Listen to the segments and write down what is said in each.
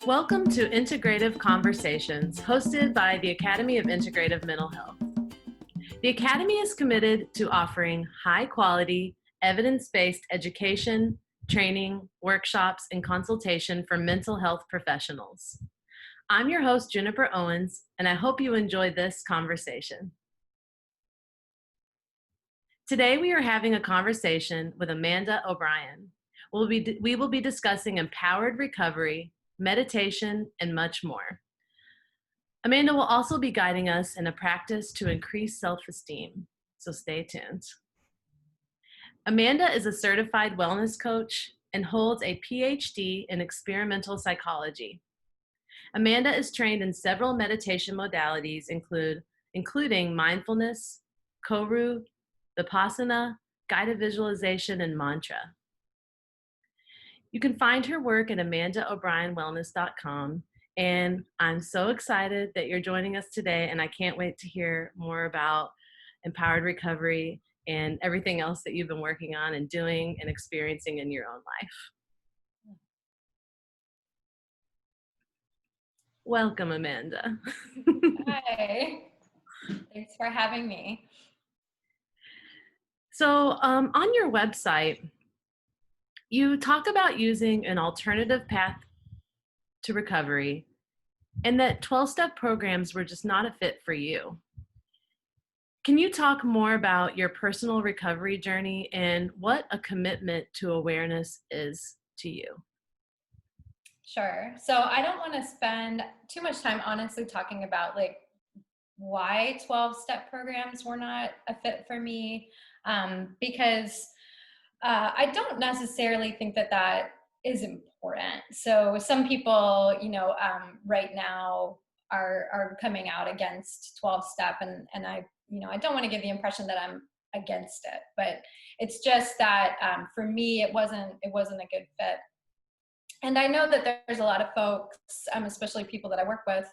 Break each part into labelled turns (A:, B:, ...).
A: Welcome to Integrative Conversations, hosted by the Academy of Integrative Mental Health. The Academy is committed to offering high-quality, evidence-based education, training, workshops, and consultation for mental health professionals. I'm your host, Juniper Owens, and I hope you enjoy this conversation. Today, we are having a conversation with Amanda O'Brien. We will be discussing empowered recovery, meditation, and much more. Amanda will also be guiding us in a practice to increase self-esteem, so stay tuned. Amanda is a certified wellness coach and holds a PhD in experimental psychology. Amanda is trained in several meditation modalities, including mindfulness, Koru, Vipassana, guided visualization, and mantra. You can find her work at amandaobrienwellness.com, and I'm so excited that you're joining us today, and I can't wait to hear more about empowered recovery and everything else that you've been working on and doing and experiencing in your own life. Welcome, Amanda.
B: Hi, thanks for having me.
A: So on your website, you talk about using an alternative path to recovery and that 12-step programs were just not a fit for you. Can you talk more about your personal recovery journey and what a commitment to awareness is to you?
B: Sure. So I don't want to spend too much time honestly talking about why 12-step programs were not a fit for me, because I don't necessarily think that is important. So some people, right now are coming out against 12-step, and I don't want to give the impression that I'm against it, but it's just that for me it wasn't a good fit. And I know that there's a lot of folks, especially people that I work with,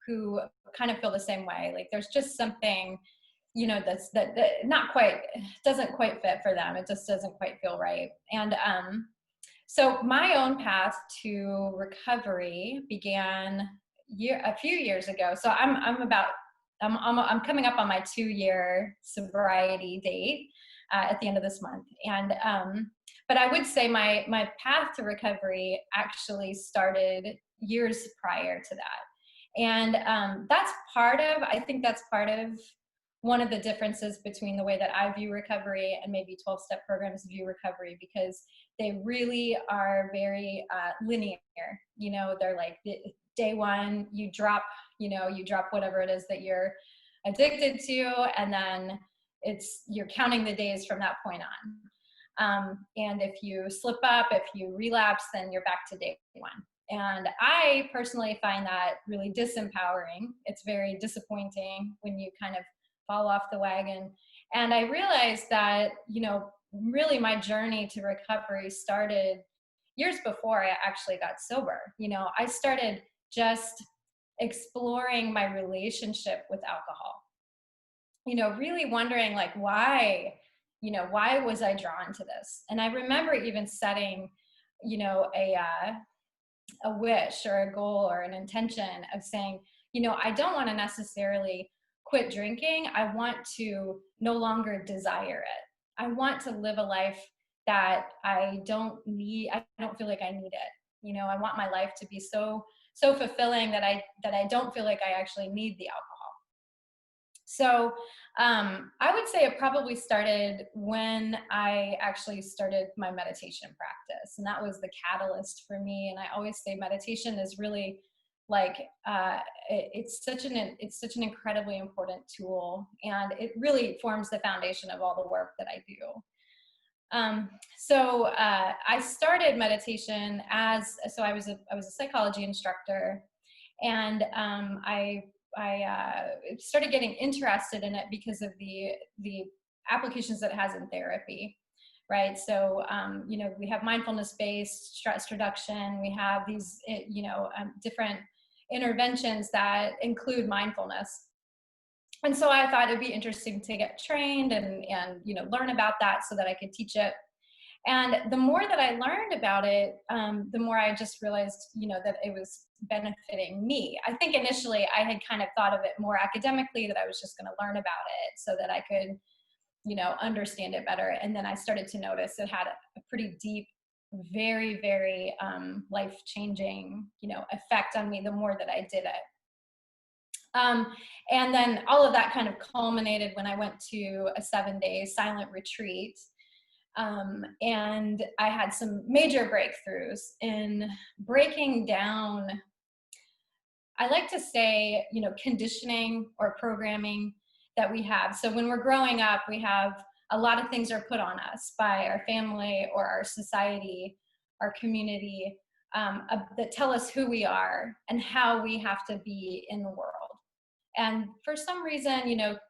B: who kind of feel the same way. Like there's just something, that not quite, doesn't quite fit for them. It just doesn't quite feel right. And so my own path to recovery began a few years ago. So I'm coming up on my 2-year sobriety date at the end of this month. And but I would say my path to recovery actually started years prior to that. And I think that's part of one of the differences between the way that I view recovery and maybe 12-step programs view recovery, because they really are very linear. They're like day one, you drop whatever it is that you're addicted to, and then you're counting the days from that point on. And if you slip up, if you relapse, then you're back to day one. And I personally find that really disempowering. It's very disappointing when you kind of fall off the wagon. And I realized that, really my journey to recovery started years before I actually got sober. I started just exploring my relationship with alcohol, really wondering why was I drawn to this? And I remember even setting, a wish or a goal or an intention of saying, I don't want to necessarily quit drinking. I want to no longer desire it. I want to live a life that I don't feel like I need it. I want my life to be so fulfilling that I don't feel like I actually need the alcohol. So I would say it probably started when I actually started my meditation practice, and that was the catalyst for me. And I always say meditation is really it's such an incredibly important tool, and it really forms the foundation of all the work that I do. So I started meditation I was a psychology instructor, and I started getting interested in it because of the applications that it has in therapy, right? So, we have mindfulness-based stress reduction. We have these, different interventions that include mindfulness. And so I thought it'd be interesting to get trained and learn about that so that I could teach it. And the more that I learned about it, the more I just realized, that it was benefiting me. I think initially I had kind of thought of it more academically, that I was just going to learn about it so that I could, understand it better. And then I started to notice it had a pretty deep, very, very life-changing, effect on me the more that I did it. And then all of that kind of culminated when I went to a 7-day silent retreat. And I had some major breakthroughs in breaking down, I like to say, conditioning or programming that we have. So when we're growing up, we have a lot of things are put on us by our family or our society, our community, that tell us who we are and how we have to be in the world. And for some reason,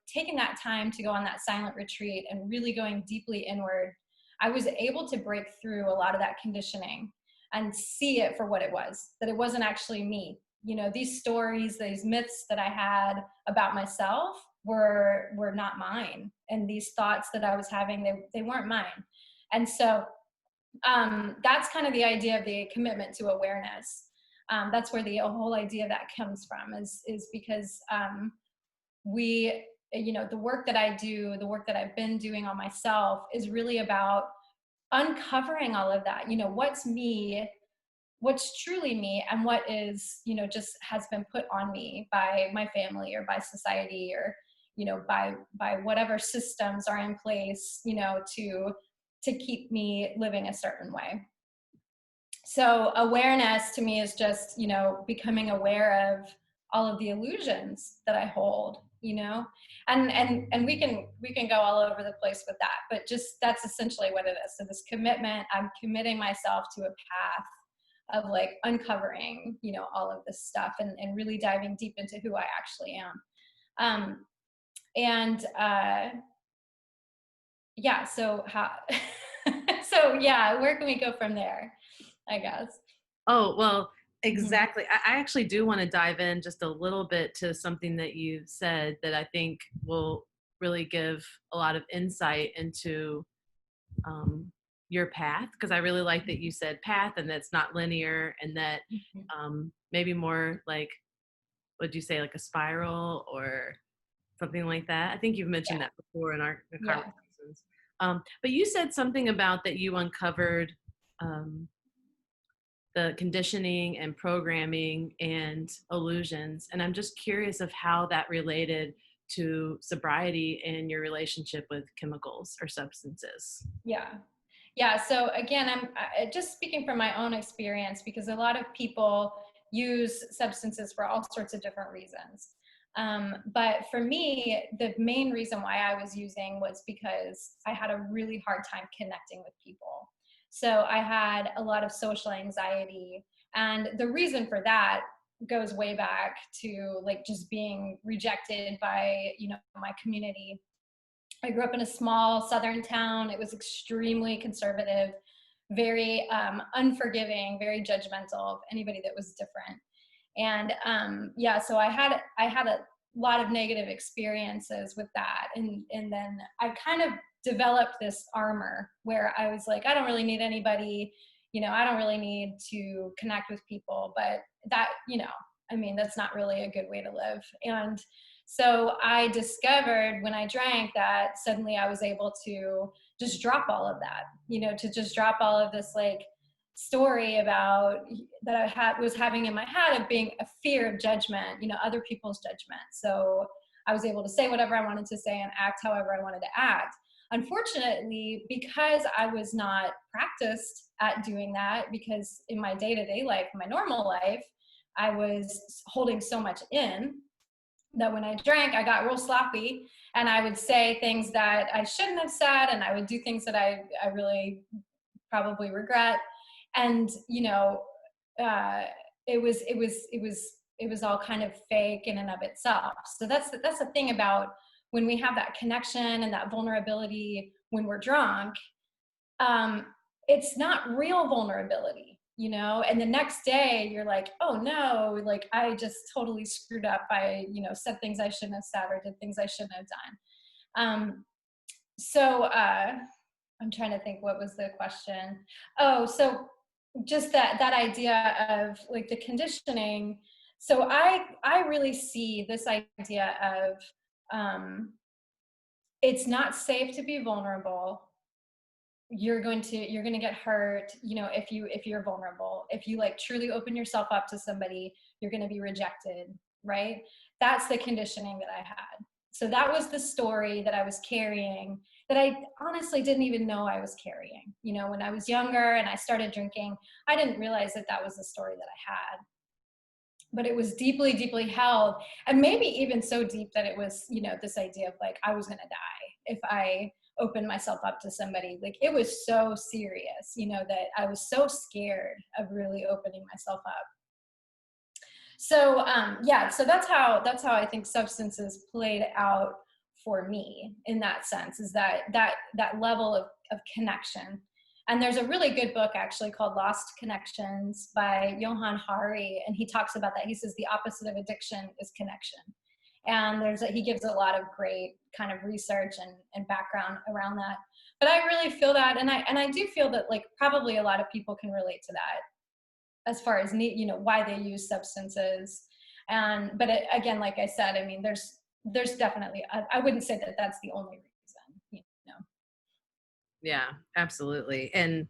B: taking that time to go on that silent retreat and really going deeply inward, I was able to break through a lot of that conditioning and see it for what it was, that it wasn't actually me. These stories, these myths that I had about myself were not mine. And these thoughts that I was having, they weren't mine. And so that's kind of the idea of the commitment to awareness. That's where the whole idea of that comes from, is because we, the work that I do, the work that I've been doing on myself is really about uncovering all of that. What's me, what's truly me, and what is, just has been put on me by my family or by society or, by whatever systems are in place, to keep me living a certain way. So awareness to me is just, becoming aware of all of the illusions that I hold, and we can go all over the place with that, but just that's essentially what it is. So this commitment, I'm committing myself to a path of like uncovering, all of this stuff and really diving deep into who I actually am. Yeah, so how, so yeah, where can we go from there, I guess?
A: Oh, well, exactly. I actually do want to dive in just a little bit to something that you said that I think will really give a lot of insight into your path, because I really like that you said path and that's not linear, and that maybe more like, would you say like a spiral or something like that? I think you've mentioned
B: Yeah.
A: that before in our
B: Yeah.
A: conversations. But you said something about that you uncovered um, the conditioning and programming and illusions. And I'm just curious of how that related to sobriety and your relationship with chemicals or substances.
B: Yeah. Yeah. So again, I'm just speaking from my own experience, because a lot of people use substances for all sorts of different reasons. But for me, the main reason why I was using was because I had a really hard time connecting with people. So I had a lot of social anxiety. And the reason for that goes way back to like just being rejected by, my community. I grew up in a small southern town. It was extremely conservative, very unforgiving, very judgmental of anybody that was different. And yeah, so I had a lot of negative experiences with that, and then I kind of developed this armor where I was like, I don't really need anybody, I don't really need to connect with people, but that, I mean, that's not really a good way to live. And so I discovered when I drank that suddenly I was able to just drop all of that, to just drop all of this like story about that was having in my head of being a fear of judgment, other people's judgment. So I was able to say whatever I wanted to say and act however I wanted to act. Unfortunately, because I was not practiced at doing that, because in my day-to-day life, my normal life, I was holding so much in, that when I drank, I got real sloppy and I would say things that I shouldn't have said, and I would do things that I really probably regret. And, it was all kind of fake in and of itself. So that's the thing about when we have that connection and that vulnerability when we're drunk, it's not real vulnerability, and the next day you're like, oh no, like I just totally screwed up. I, said things I shouldn't have said or did things I shouldn't have done. So I'm trying to think, what was the question? Oh, so just that idea of like the conditioning. So I really see this idea of it's not safe to be vulnerable. You're going to get hurt, if you're vulnerable. If you like truly open yourself up to somebody, you're going to be rejected, right? That's the conditioning that I had. So that was the story that I was carrying, that I honestly didn't even know I was carrying. When I was younger and I started drinking, I didn't realize that that was the story that I had, but it was deeply, deeply held. And maybe even so deep that it was, this idea of like, I was going to die if I opened myself up to somebody. Like, it was so serious, that I was so scared of really opening myself up. So yeah, so that's how I think substances played out for me in that sense, is that level of connection. And there's a really good book actually called Lost Connections by Johann Hari, and he talks about that. He says the opposite of addiction is connection. And he gives a lot of great kind of research and background around that. But I really feel that, and I do feel that like probably a lot of people can relate to that, as far as why they use substances. But again, like I said, I mean, there's definitely, I wouldn't say that that's the only reason.
A: Yeah, absolutely. And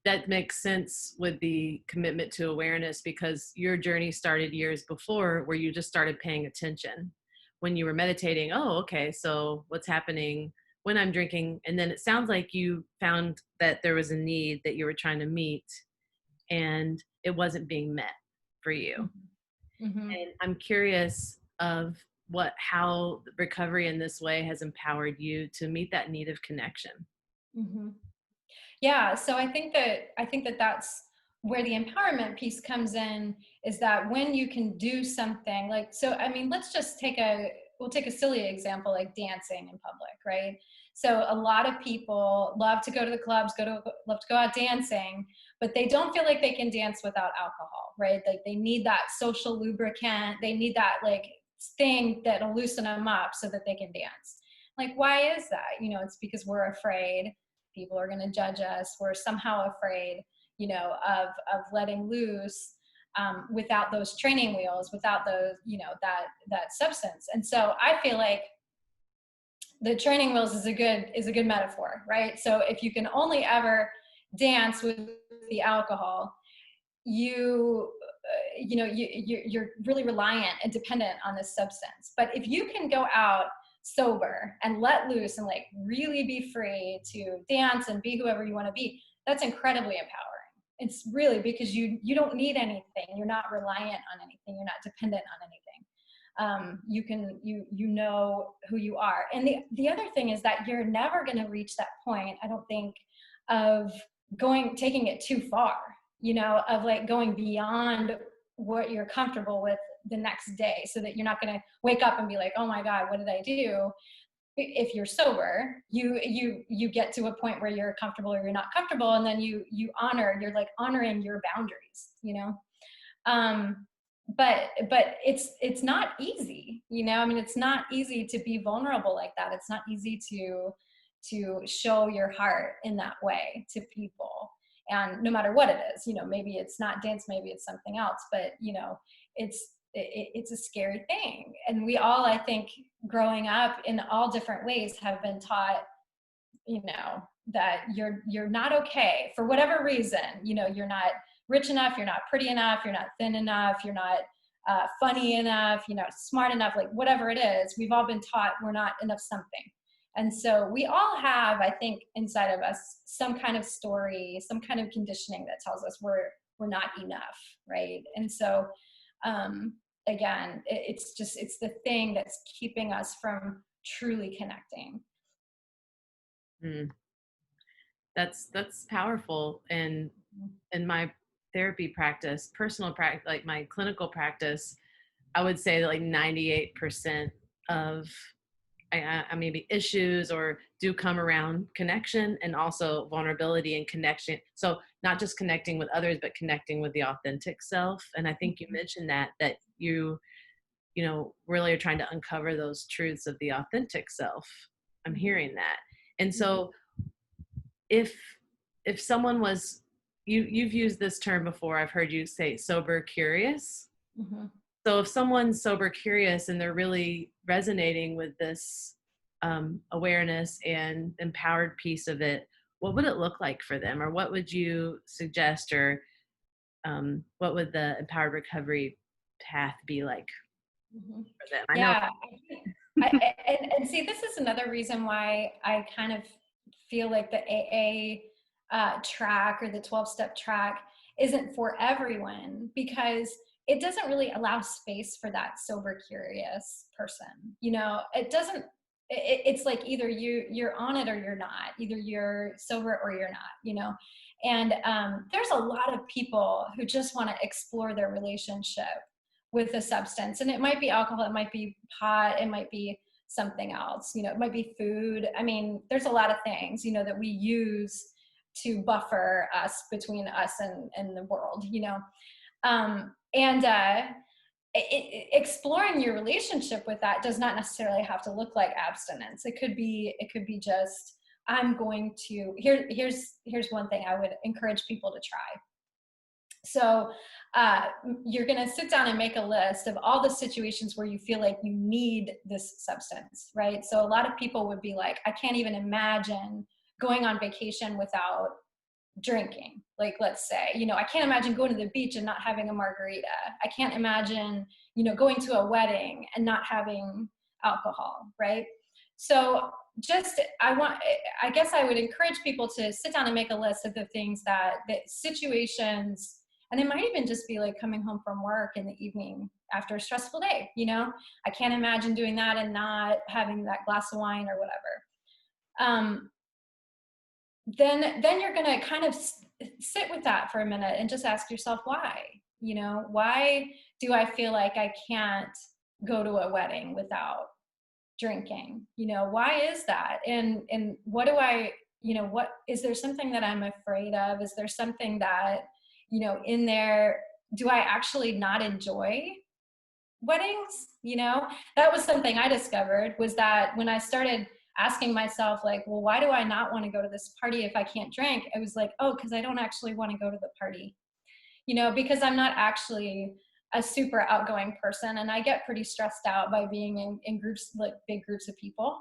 A: that makes sense with the commitment to awareness, because your journey started years before, where you just started paying attention when you were meditating. Oh, okay, so what's happening when I'm drinking? And then it sounds like you found that there was a need that you were trying to meet, and it wasn't being met for you.
B: Mm-hmm.
A: And I'm curious of how recovery in this way has empowered you to meet that need of connection.
B: Mm-hmm. Yeah, so I think that that's where the empowerment piece comes in, is that when you can do something like, so I mean, we'll take a silly example like dancing in public, right? So a lot of people love to go to the clubs, love to go out dancing, but they don't feel like they can dance without alcohol, right? Like they need that social lubricant, they need that like thing that'll loosen them up so that they can dance. Like, why is that? It's because we're afraid people are going to judge us. We're somehow afraid, of letting loose, without those training wheels, without those, that substance. And so I feel like the training wheels is a good metaphor, right? So if you can only ever dance with the alcohol, you're really reliant and dependent on this substance. But if you can go out sober and let loose and like really be free to dance and be whoever you want to be, that's incredibly empowering. It's really, because you don't need anything. You're not reliant on anything. You're not dependent on anything. You know who you are. And the other thing is that you're never going to reach that point, I don't think, of taking it too far, of like going beyond what you're comfortable with the next day, so that you're not going to wake up and be like, oh my God, what did I do? If you're sober, you get to a point where you're comfortable or you're not comfortable, and then you're like honoring your boundaries, but it's not easy, I mean, it's not easy to be vulnerable like that. It's not easy to show your heart in that way to people. And no matter what it is, maybe it's not dance, maybe it's something else, but it's a scary thing. And we all, I think, growing up in all different ways, have been taught, that you're not okay for whatever reason. You're not rich enough, you're not pretty enough, you're not thin enough, you're not funny enough, you're not smart enough, like whatever it is, we've all been taught we're not enough something. And so we all have, I think, inside of us some kind of story, some kind of conditioning that tells us we're not enough, right? And so again, it's the thing that's keeping us from truly connecting.
A: Mm. That's powerful. And in my therapy practice, personal practice, like my clinical practice, I would say that like 98% of maybe issues or do come around connection, and also vulnerability and connection. So not just connecting with others, but connecting with the authentic self. And I think you mentioned that you really are trying to uncover those truths of the authentic self. I'm hearing that. And so if someone was, you've used this term before, I've heard you say sober curious.
B: Mm-hmm.
A: So if someone's sober curious and they're really resonating with this awareness and empowered piece of it, what would it look like for them, or what would you suggest, or what would the empowered recovery path be like
B: Mm-hmm.
A: for them? I know.
B: Yeah. And see, this is another reason why I kind of feel like the AA track or the 12-step track isn't for everyone, because it doesn't really allow space for that sober curious person. You know, it doesn't, it's like either you're on it or you're not, either you're sober or you're not, you know. And there's a lot of people who just want to explore their relationship with a substance, and it might be alcohol, it might be pot, it might be something else, you know, it might be food. I mean, there's a lot of things, you know, that we use to buffer us between us and the world, you know. And exploring your relationship with that does not necessarily have to look like abstinence. It could be just, I'm going to, here's one thing I would encourage people to try. So you're going to sit down and make a list of all the situations where you feel like you need this substance, right? So a lot of people would be like, I can't even imagine going on vacation without drinking. Like, let's say, you know, I can't imagine going to the beach and not having a margarita. I can't imagine, you know, going to a wedding and not having alcohol, right? So just, I guess I would encourage people to sit down and make a list of the things that situations, and it might even just be like coming home from work in the evening after a stressful day, you know, I can't imagine doing that and not having that glass of wine or whatever. Then you're going to kind of sit with that for a minute and just ask yourself, why? You know, why do I feel like I can't go to a wedding without drinking? You know, why is that? And what do I, you know, what is there something that I'm afraid of? Is there something that, you know, in there, do I actually not enjoy weddings? You know, that was something I discovered, was that when I started asking myself, like, well, why do I not want to go to this party if I can't drink? It was like, oh, because I don't actually want to go to the party, you know, because I'm not actually a super outgoing person, and I get pretty stressed out by being in groups, like big groups of people.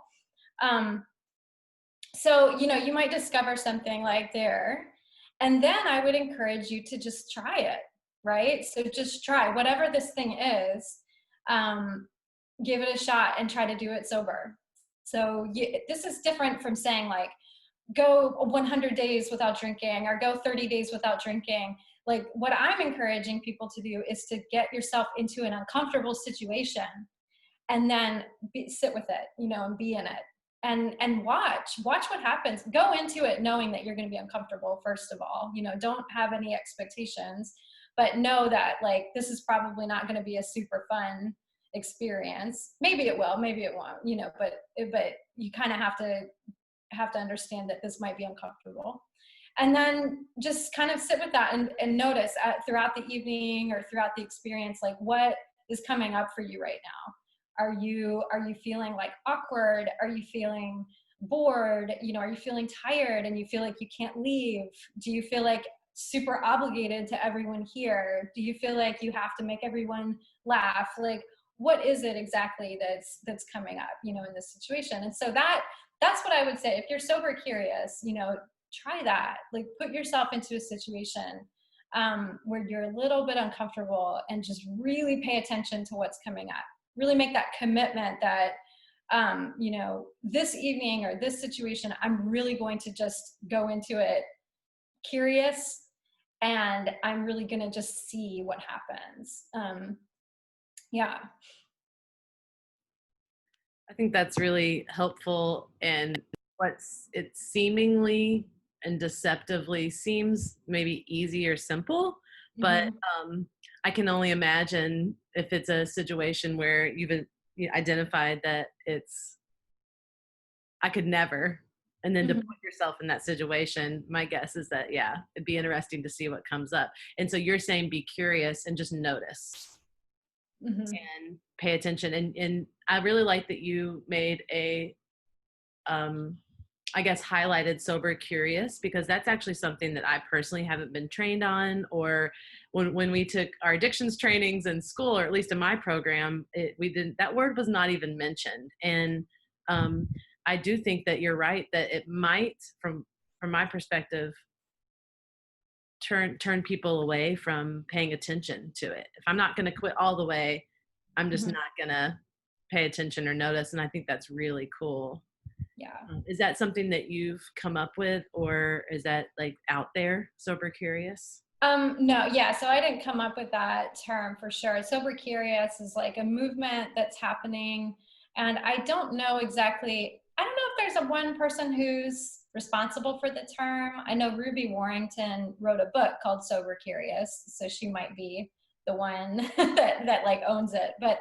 B: So, you know, you might discover something like there, and then I would encourage you to just try it, right? So just try whatever this thing is, give it a shot and try to do it sober. So this is different from saying like, go 100 days without drinking or go 30 days without drinking. Like, what I'm encouraging people to do is to get yourself into an uncomfortable situation and then sit with it, you know, and be in it, and watch what happens. Go into it knowing that you're going to be uncomfortable. First of all, you know, don't have any expectations, but know that like, this is probably not going to be a super fun experience. Maybe it will, maybe it won't, you know, but you kind of have to understand that this might be uncomfortable. And then just kind of sit with that and notice throughout the evening or throughout the experience, like, what is coming up for you right now? Are you feeling like awkward? Are you feeling bored? You know, are you feeling tired and you feel like you can't leave? Do you feel like super obligated to everyone here? Do you feel like you have to make everyone laugh? Like, what is it exactly that's coming up, you know, in this situation? And so that's what I would say. If you're sober curious, you know, try that. Like, put yourself into a situation where you're a little bit uncomfortable and just really pay attention to what's coming up. Really make that commitment that, you know, this evening or this situation, I'm really going to just go into it curious, and I'm really going to just see what happens. Yeah.
A: I think that's really helpful, and it seemingly and deceptively seems maybe easy or simple, but
B: Mm-hmm.
A: I can only imagine if it's a situation where you identified that it's, I could never, and then to
B: Mm-hmm.
A: put yourself in that situation, my guess is that, yeah, it'd be interesting to see what comes up. And so you're saying be curious and just notice
B: Mm-hmm.
A: and pay attention. And I really like that you made a I guess, highlighted sober curious, because that's actually something that I personally haven't been trained on. Or when we took our addictions trainings in school, or at least in my program, we didn't, that word was not even mentioned. And um, I do think that you're right, that it might, from my perspective, turn people away from paying attention to it. If I'm not going to quit all the way, I'm just
B: Mhm.
A: not going to pay attention or notice. And I think that's really cool.
B: Yeah.
A: Is that something that you've come up with, or is that like out there, sober curious?
B: No, yeah, so I didn't come up with that term for sure. Sober curious is like a movement that's happening, and I don't know exactly, I don't know if there's a one person who's responsible for the term. I know Ruby Warrington wrote a book called Sober Curious, so she might be the one that like owns it. But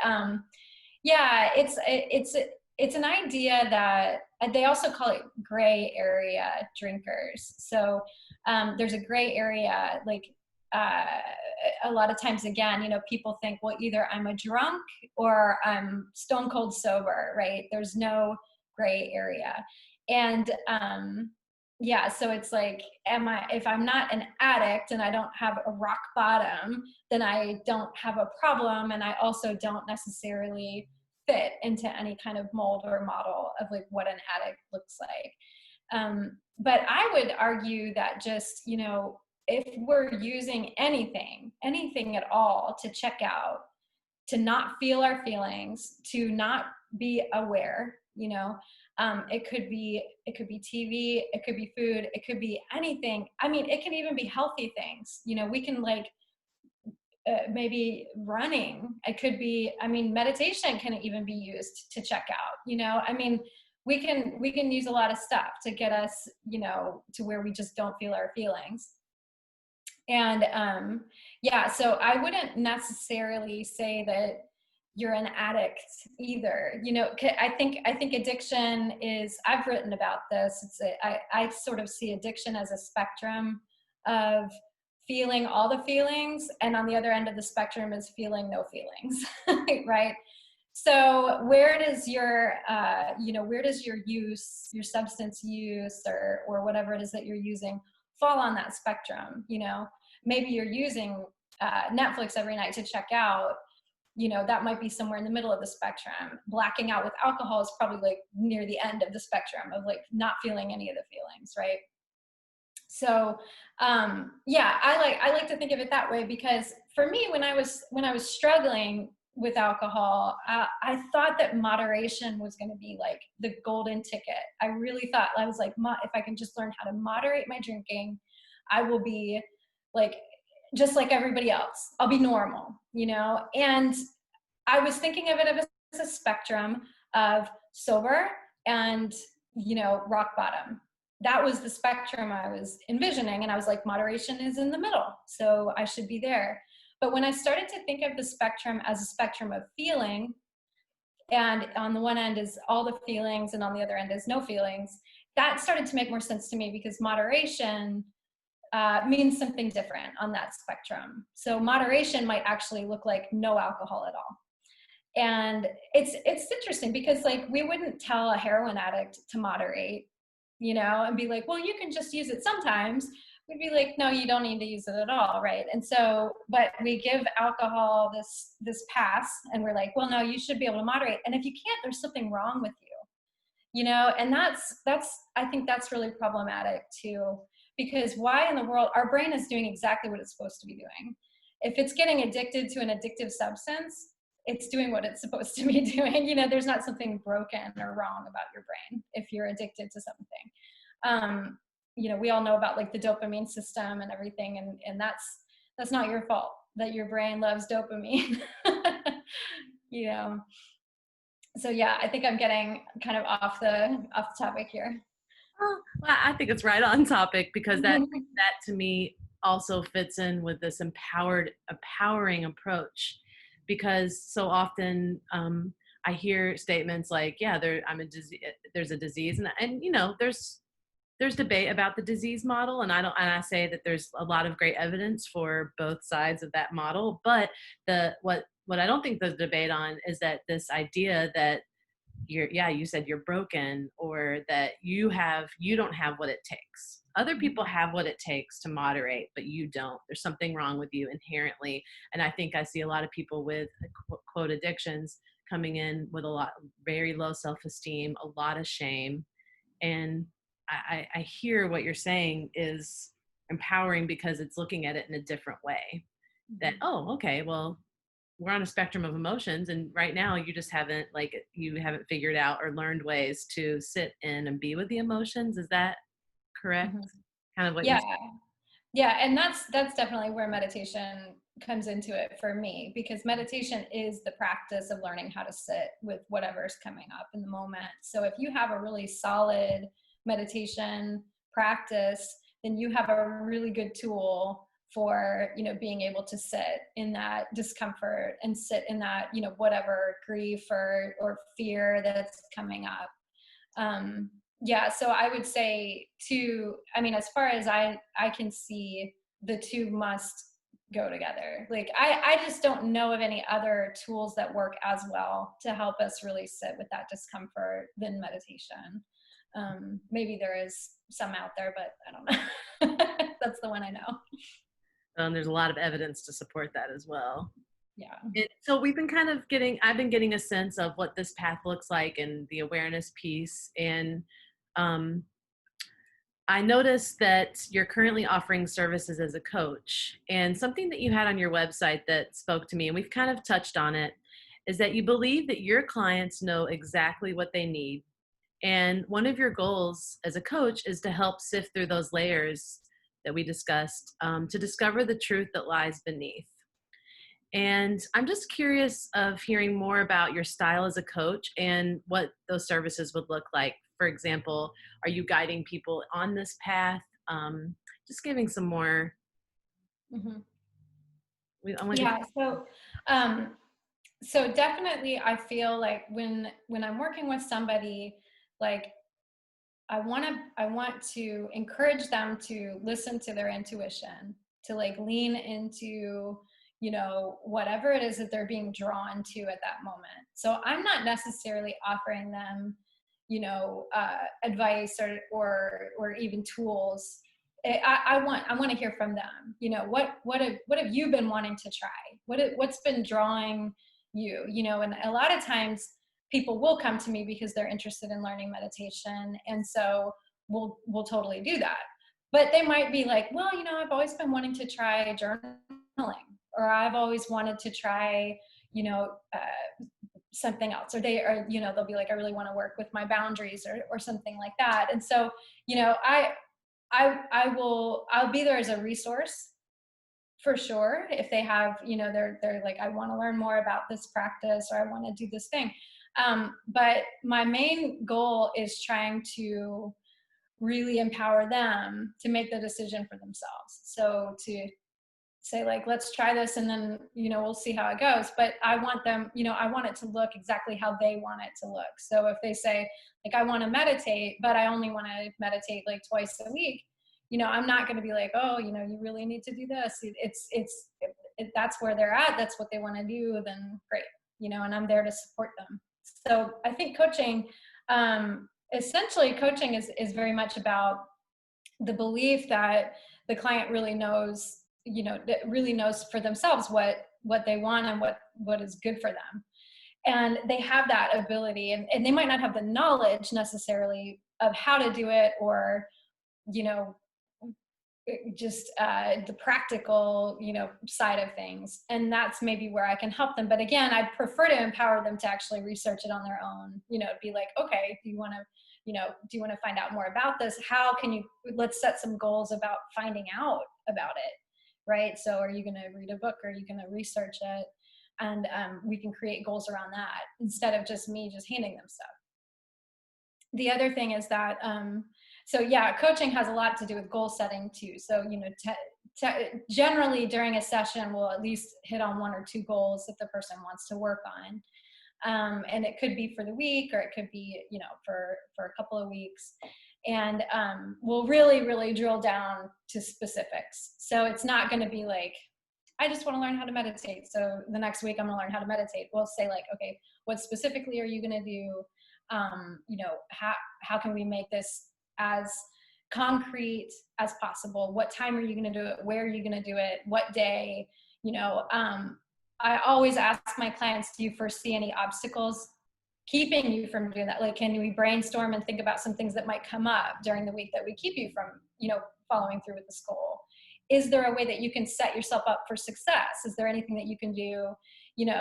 B: yeah, it's an idea that they also call it gray area drinkers. So there's a gray area, like uh, a lot of times, again, you know, people think, well, either I'm a drunk or I'm stone cold sober, right? There's no gray area. And yeah, so it's like, if I'm not an addict and I don't have a rock bottom, then I don't have a problem, and I also don't necessarily fit into any kind of mold or model of like what an addict looks like. But I would argue that, just, you know, if we're using anything at all to check out, to not feel our feelings, to not be aware, you know, it could be TV, it could be food, it could be anything. I mean, it can even be healthy things. You know, we can like maybe running. It could be, I mean, meditation can even be used to check out, you know. I mean, we can use a lot of stuff to get us, you know, to where we just don't feel our feelings. And yeah, so I wouldn't necessarily say that you're an addict either. You know, I think addiction is, I've written about this. I sort of see addiction as a spectrum of feeling all the feelings, and on the other end of the spectrum is feeling no feelings, right? So where does your where does your use, your substance use, or whatever it is that you're using, fall on that spectrum? You know, maybe you're using Netflix every night to check out. You know, that might be somewhere in the middle of the spectrum. Blacking out with alcohol is probably like near the end of the spectrum of like not feeling any of the feelings, right? So yeah, I like to think of it that way, because for me, when I was struggling with alcohol, I thought that moderation was going to be like the golden ticket. I really thought, I was like, if I can just learn how to moderate my drinking, I will be like just like everybody else. I'll be normal, you know. And I was thinking of it as a spectrum of sober and, you know, rock bottom. That was the spectrum I was envisioning. And I was like, moderation is in the middle, so I should be there. But when I started to think of the spectrum as a spectrum of feeling, and on the one end is all the feelings, and on the other end is no feelings, that started to make more sense to me, because moderation means something different on that spectrum. So moderation might actually look like no alcohol at all. And it's interesting, because like we wouldn't tell a heroin addict to moderate, you know, and be like, well, you can just use it sometimes. We'd be like, no, you don't need to use it at all, right? And so, but we give alcohol this pass, and we're like, well, no, you should be able to moderate, and if you can't, there's something wrong with you, you know. And that's I think that's really problematic too, because why in the world, our brain is doing exactly what it's supposed to be doing. If it's getting addicted to an addictive substance, it's doing what it's supposed to be doing. You know, there's not something broken or wrong about your brain if you're addicted to something. You know, we all know about like the dopamine system and everything, and that's not your fault that your brain loves dopamine. You know. So yeah, I think I'm getting kind of off the topic here.
A: Well, I think it's right on topic, because that to me also fits in with this empowering approach, because so often I hear statements like, yeah, there's a disease, and you know, there's debate about the disease model, and I say that there's a lot of great evidence for both sides of that model, but what I don't think there's debate on is that this idea that you said you're broken, or that you don't have what it takes. Other people have what it takes to moderate, but you don't. There's something wrong with you inherently. And I think I see a lot of people with quote addictions coming in with very low self-esteem, a lot of shame. And I hear what you're saying is empowering, because it's looking at it in a different way. That, oh, okay, well, we're on a spectrum of emotions, and right now you haven't figured out or learned ways to sit in and be with the emotions. Is that correct?
B: Mhm.
A: Kind of what you're
B: Yeah.
A: saying.
B: Yeah, and that's definitely where meditation comes into it for me, because meditation is the practice of learning how to sit with whatever's coming up in the moment. So if you have a really solid meditation practice, then you have a really good tool for, being able to sit in that discomfort and sit in that, whatever grief or fear that's coming up. Yeah, so I would say as far as I can see, the two must go together. Like I just don't know of any other tools that work as well to help us really sit with that discomfort than meditation. Maybe there is some out there, but I don't know. That's the one I know.
A: There's a lot of evidence to support that as well.
B: Yeah.
A: So I've been getting a sense of what this path looks like, and the awareness piece. And um, I noticed that you're currently offering services as a coach, and something that you had on your website that spoke to me, and we've kind of touched on it, is that you believe that your clients know exactly what they need. And one of your goals as a coach is to help sift through those layers that we discussed, to discover the truth that lies beneath. And I'm just curious of hearing more about your style as a coach and what those services would look like. For example, are you guiding people on this path? Just giving some more.
B: Hmm.
A: I want you.
B: Yeah. Um, so definitely, I feel like when I'm working with somebody, like I want to encourage them to listen to their intuition, to like lean into, whatever it is that they're being drawn to at that moment. So I'm not necessarily offering them, advice or even tools. I want to hear from them. What have you been wanting to try? What's been drawing you? And a lot of times people will come to me because they're interested in learning meditation, and so we'll totally do that. But they might be like, well, I've always been wanting to try journaling, or I've always wanted to try, something else, or they'll be like, I really want to work with my boundaries, or something like that. And so, I'll be there as a resource for sure. If they have, they're like, I want to learn more about this practice, or I want to do this thing. But my main goal is trying to really empower them to make the decision for themselves. So to say like, let's try this, and then, we'll see how it goes. But I want them, I want it to look exactly how they want it to look. So if they say like, I want to meditate, but I only want to meditate like twice a week, I'm not going to be like, oh, you really need to do this. If that's where they're at, that's what they want to do, then great, and I'm there to support them. So I think essentially coaching is very much about the belief that the client really knows, that really knows for themselves what they want and what is good for them. And they have that ability, and they might not have the knowledge necessarily of how to do it, or, just the practical, side of things. And that's maybe where I can help them. But again, I'd prefer to empower them to actually research it on their own. Be like, okay, do you want to find out more about this? Let's set some goals about finding out about it. Right. So are you going to read a book, or are you going to research it? And we can create goals around that, instead of just me just handing them stuff. The other thing is that, so yeah, coaching has a lot to do with goal setting too. So, generally during a session, we'll at least hit on one or two goals that the person wants to work on. And it could be for the week, or it could be, for a couple of weeks. And we'll really, really drill down to specifics. So it's not going to be like, I just want to learn how to meditate, so the next week I'm going to learn how to meditate. We'll say like, okay, what specifically are you going to do? How can we make this as concrete as possible? What time are you going to do it? Where are you going to do it? What day? I always ask my clients, do you foresee any obstacles keeping you from doing that? Like, can we brainstorm and think about some things that might come up during the week that would keep you from, following through with this goal? Is there a way that you can set yourself up for success? Is there anything that you can do?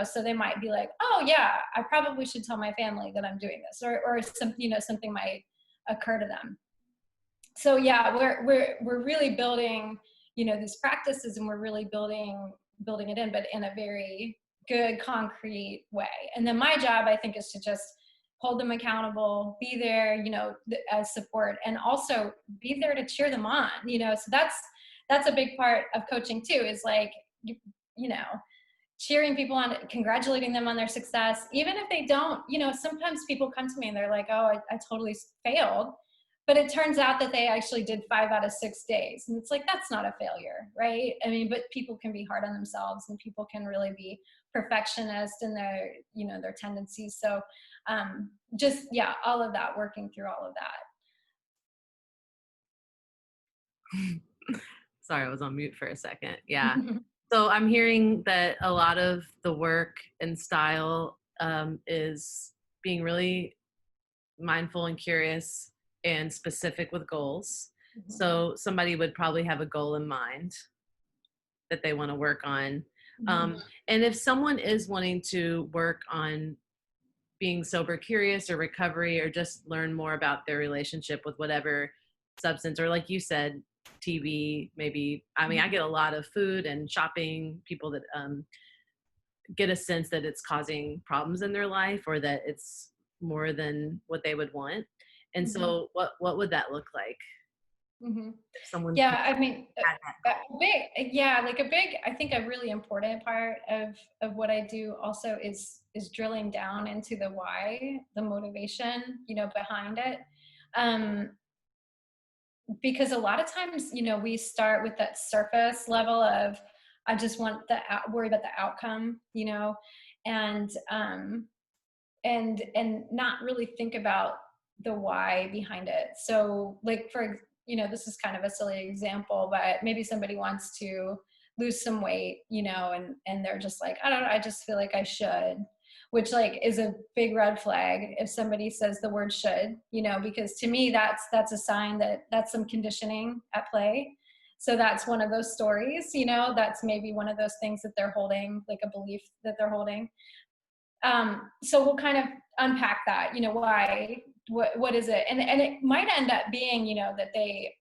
B: So they might be like, oh yeah, I probably should tell my family that I'm doing this, or something might occur to them. So yeah, we're really building, these practices, and we're really building it in, but in a very good, concrete way. And then my job, I think, is to just hold them accountable, be there, as support, and also be there to cheer them on. So that's a big part of coaching too, is like, cheering people on, congratulating them on their success, even if they don't. Sometimes people come to me and they're like, oh, I totally failed. But it turns out that they actually did 5 out of 6 days. And it's like, that's not a failure, right? I mean, but people can be hard on themselves, and people can really be perfectionist in their, their tendencies. So all of that, working through all of that.
A: Sorry, I was on mute for a second. Yeah. So I'm hearing that a lot of the work and style is being really mindful and curious and specific with goals. Mm-hmm. So somebody would probably have a goal in mind that they want to work on. Mm-hmm. And if someone is wanting to work on being sober curious or recovery, or just learn more about their relationship with whatever substance, or like you said, TV, maybe, I mean, I get a lot of food and shopping people that get a sense that it's causing problems in their life, or that it's more than what they would want. And mm-hmm. So what would that look like?
B: Mm-hmm.
A: If someone,
B: I mean, I think a really important part of what I do also is drilling down into the why, the motivation, behind it. Because a lot of times, we start with that surface level of, I just want worry about the outcome, and not really think about the why behind it. So like, this is kind of a silly example, but maybe somebody wants to lose some weight, and they're just like, I don't know, I just feel like I should, which like is a big red flag if somebody says the word should, because to me, that's a sign that that's some conditioning at play. So that's one of those stories, that's maybe one of those things that they're holding, like a belief that they're holding. So we'll kind of unpack that, why, what is it? And it might end up being, that they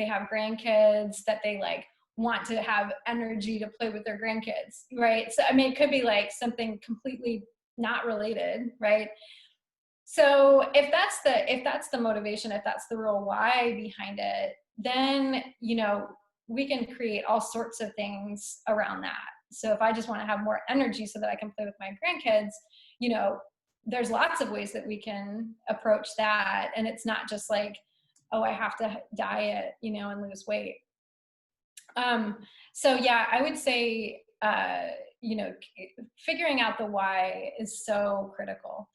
B: have grandkids, that they like want to have energy to play with their grandkids, right? So, I mean, it could be like something completely not related, right? So if that's the motivation, if that's the real why behind it, then, we can create all sorts of things around that. So if I just want to have more energy so that I can play with my grandkids, there's lots of ways that we can approach that. And it's not just like, oh, I have to diet, and lose weight. So yeah, I would say, figuring out the why is so critical.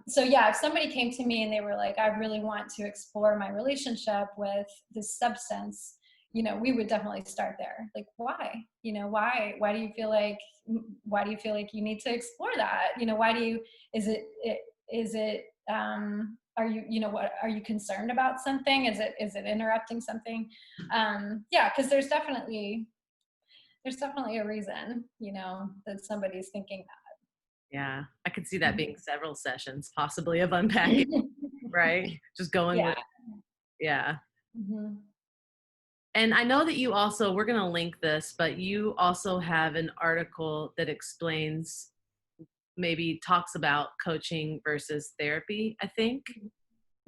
B: So yeah, if somebody came to me and they were like, I really want to explore my relationship with this substance, we would definitely start there. Like, why? Why do you feel like you need to explore that? Why do you, is it, are you, are you concerned about something? Is it interrupting something? Yeah, because there's definitely a reason, that somebody's thinking that.
A: Yeah, I could see that being several sessions, possibly, of unpacking, right? Just going with, yeah. Mm-hmm. And I know that you also, we're going to link this, but you also have an article that explains, maybe talks about coaching versus therapy, I think.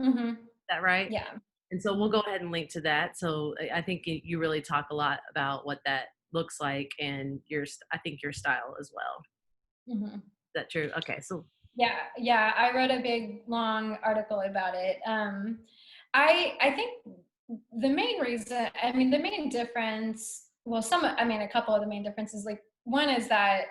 A: Mm-hmm. Is that right?
B: Yeah.
A: And so we'll go ahead and link to that. So I think you really talk a lot about what that looks like, and I think your style as well. Mm-hmm. Is that true? Okay. So
B: yeah, I wrote a big long article about it. I think the main reason, the main difference, well, a couple of the main differences, like one is that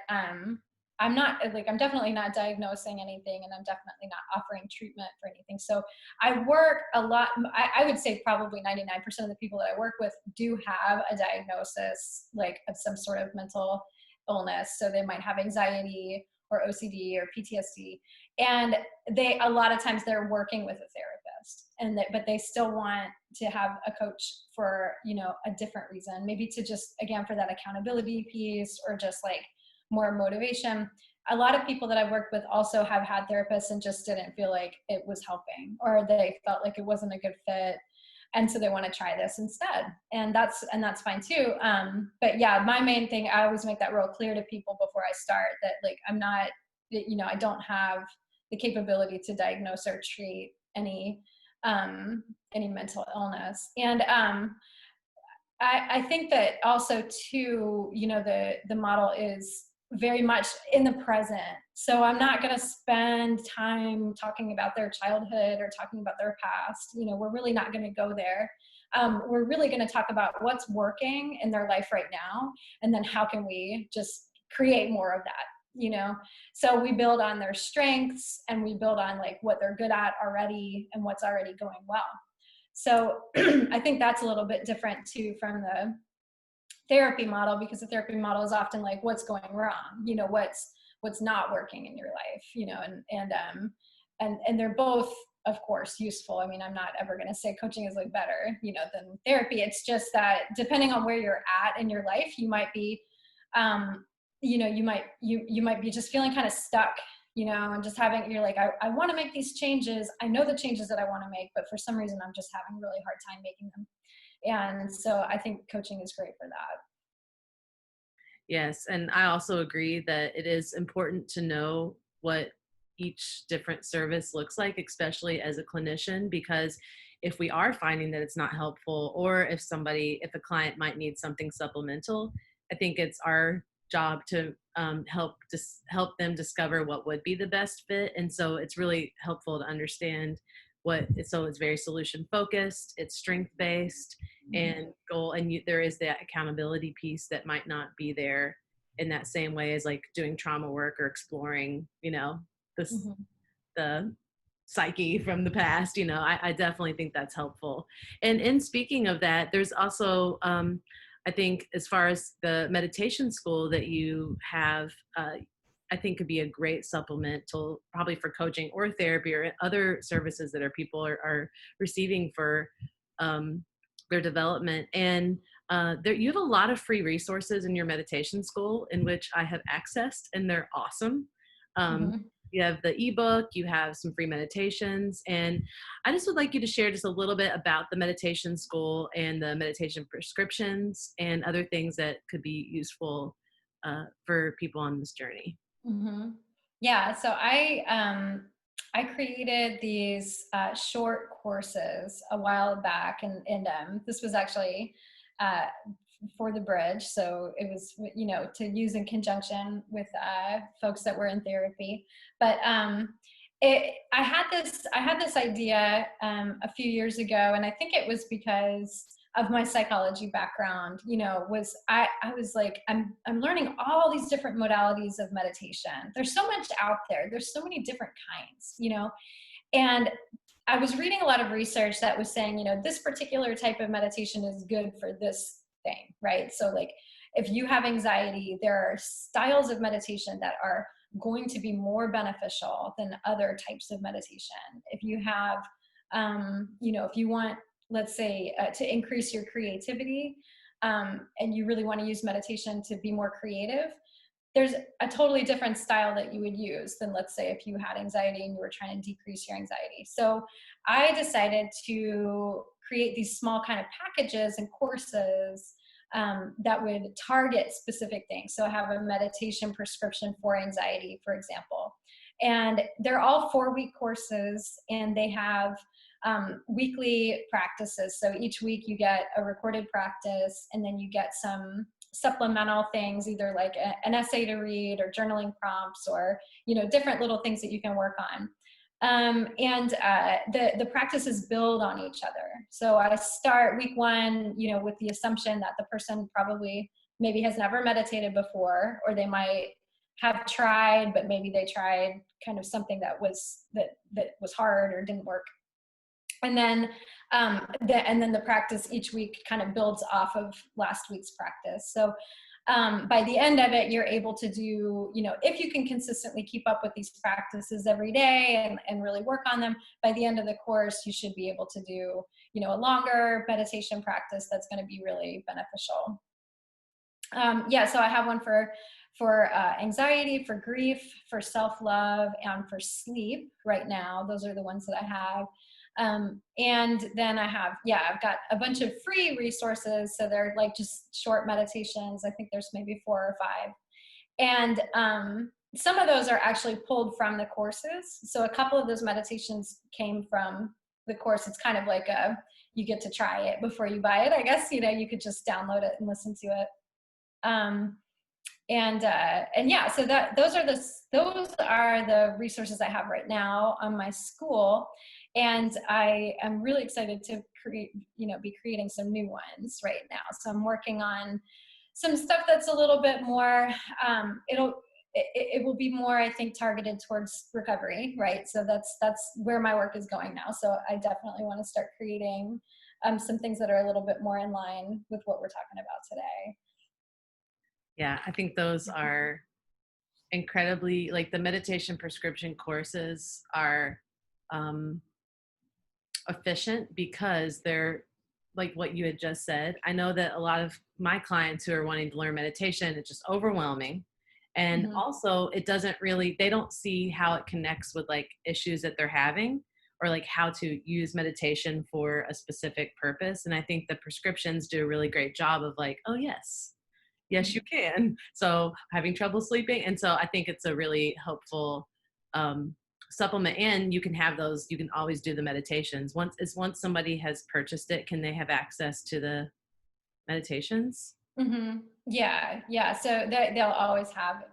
B: I'm not like, I'm definitely not diagnosing anything, and I'm definitely not offering treatment for anything. So I work a lot. I would say probably 99% of the people that I work with do have a diagnosis, like of some sort of mental illness. So they might have anxiety or OCD or PTSD. And a lot of times they're working with a therapist, but they still want to have a coach for, a different reason, maybe to just, again, for that accountability piece, or just like more motivation. A lot of people that I've worked with also have had therapists and just didn't feel like it was helping, or they felt like it wasn't a good fit. And so they want to try this instead. And that's fine too. But yeah, my main thing, I always make that real clear to people before I start, that like, I'm not, I don't have the capability to diagnose or treat any mental illness. And I think that also too, the model is very much in the present. So I'm not going to spend time talking about their childhood or talking about their past. We're really not going to go there. We're really going to talk about what's working in their life right now, and then how can we just create more of that. So we build on their strengths, and we build on like what they're good at already and what's already going well. So I think that's a little bit different too from the therapy model, because the therapy model is often like, what's going wrong, what's not working in your life, and they're both, of course, useful. I mean, I'm not ever going to say coaching is like better, than therapy. It's just that depending on where you're at in your life, you might be, you might be just feeling kind of stuck, and just you're like, I want to make these changes. I know the changes that I want to make, but for some reason, I'm just having a really hard time making them. And so I think coaching is great for that.
A: Yes, and I also agree that it is important to know what each different service looks like, especially as a clinician, because if we are finding that it's not helpful, or if a client might need something supplemental, I think it's our job to help them discover what would be the best fit. And so it's really helpful to understand so it's very solution focused, it's strength based, and goal, and there is that accountability piece that might not be there in that same way as like doing trauma work or exploring this the psyche from the past. I definitely think that's helpful. And in speaking of that, there's also I think as far as the meditation school that you have, I think could be a great supplemental, probably for coaching or therapy or other services that people are receiving for their development. And you have a lot of free resources in your meditation school, in which I have accessed, and they're awesome. You have the ebook, you have some free meditations, and I just would like you to share just a little bit about the meditation school and the meditation prescriptions and other things that could be useful for people on this journey.
B: Yeah, so I created these short courses a while back, and this was actually for the bridge. So it was, to use in conjunction with folks that were in therapy. But I had this idea a few years ago, and I think it was because of my psychology background. I was like, I'm learning all these different modalities of meditation. There's so much out there. There's so many different kinds, and I was reading a lot of research that was saying, this particular type of meditation is good for this thing, right? So like, if you have anxiety, there are styles of meditation that are going to be more beneficial than other types of meditation. If you have, if you want, let's say, to increase your creativity, and you really want to use meditation to be more creative, there's a totally different style that you would use than, let's say, if you had anxiety and you were trying to decrease your anxiety. So I decided to create these small kind of packages and courses that would target specific things. So I have a meditation prescription for anxiety, for example. And they're all 4-week courses, and they have weekly practices. So each week you get a recorded practice, and then you get some supplemental things, either like an essay to read or journaling prompts, or different little things that you can work on. And the practices build on each other. So I start week 1, with the assumption that the person probably maybe has never meditated before, or they might have tried, but maybe they tried kind of something that was hard or didn't work. And then the practice each week kind of builds off of last week's practice. So by the end of it, you're able to do, if you can consistently keep up with these practices every day and really work on them, by the end of the course, you should be able to do, a longer meditation practice that's going to be really beneficial. So I have one for anxiety, for grief, for self-love, and for sleep right now. Those are the ones that I have. And then I've got a bunch of free resources. So they're like just short meditations. I think there's maybe 4 or 5. And some of those are actually pulled from the courses. So a couple of those meditations came from the course. It's kind of like you get to try it before you buy it, I guess. You could just download it and listen to it. So those are the resources I have right now on my school, and I am really excited to be creating some new ones right now. So I'm working on some stuff that's a little bit more. It will be more, I think, targeted towards recovery, right? So that's where my work is going now. So I definitely want to start creating some things that are a little bit more in line with what we're talking about today.
A: Yeah, I think those are incredibly, like the meditation prescription courses are efficient because they're like what you had just said. I know that a lot of my clients who are wanting to learn meditation, it's just overwhelming. And also they don't see how it connects with like issues that they're having or like how to use meditation for a specific purpose. And I think the prescriptions do a really great job of like, oh yes, you can. So having trouble sleeping. And so I think it's a really helpful supplement, and you can have those, you can always do the meditations. Once somebody has purchased it, can they have access to the meditations?
B: Yeah. So they'll always have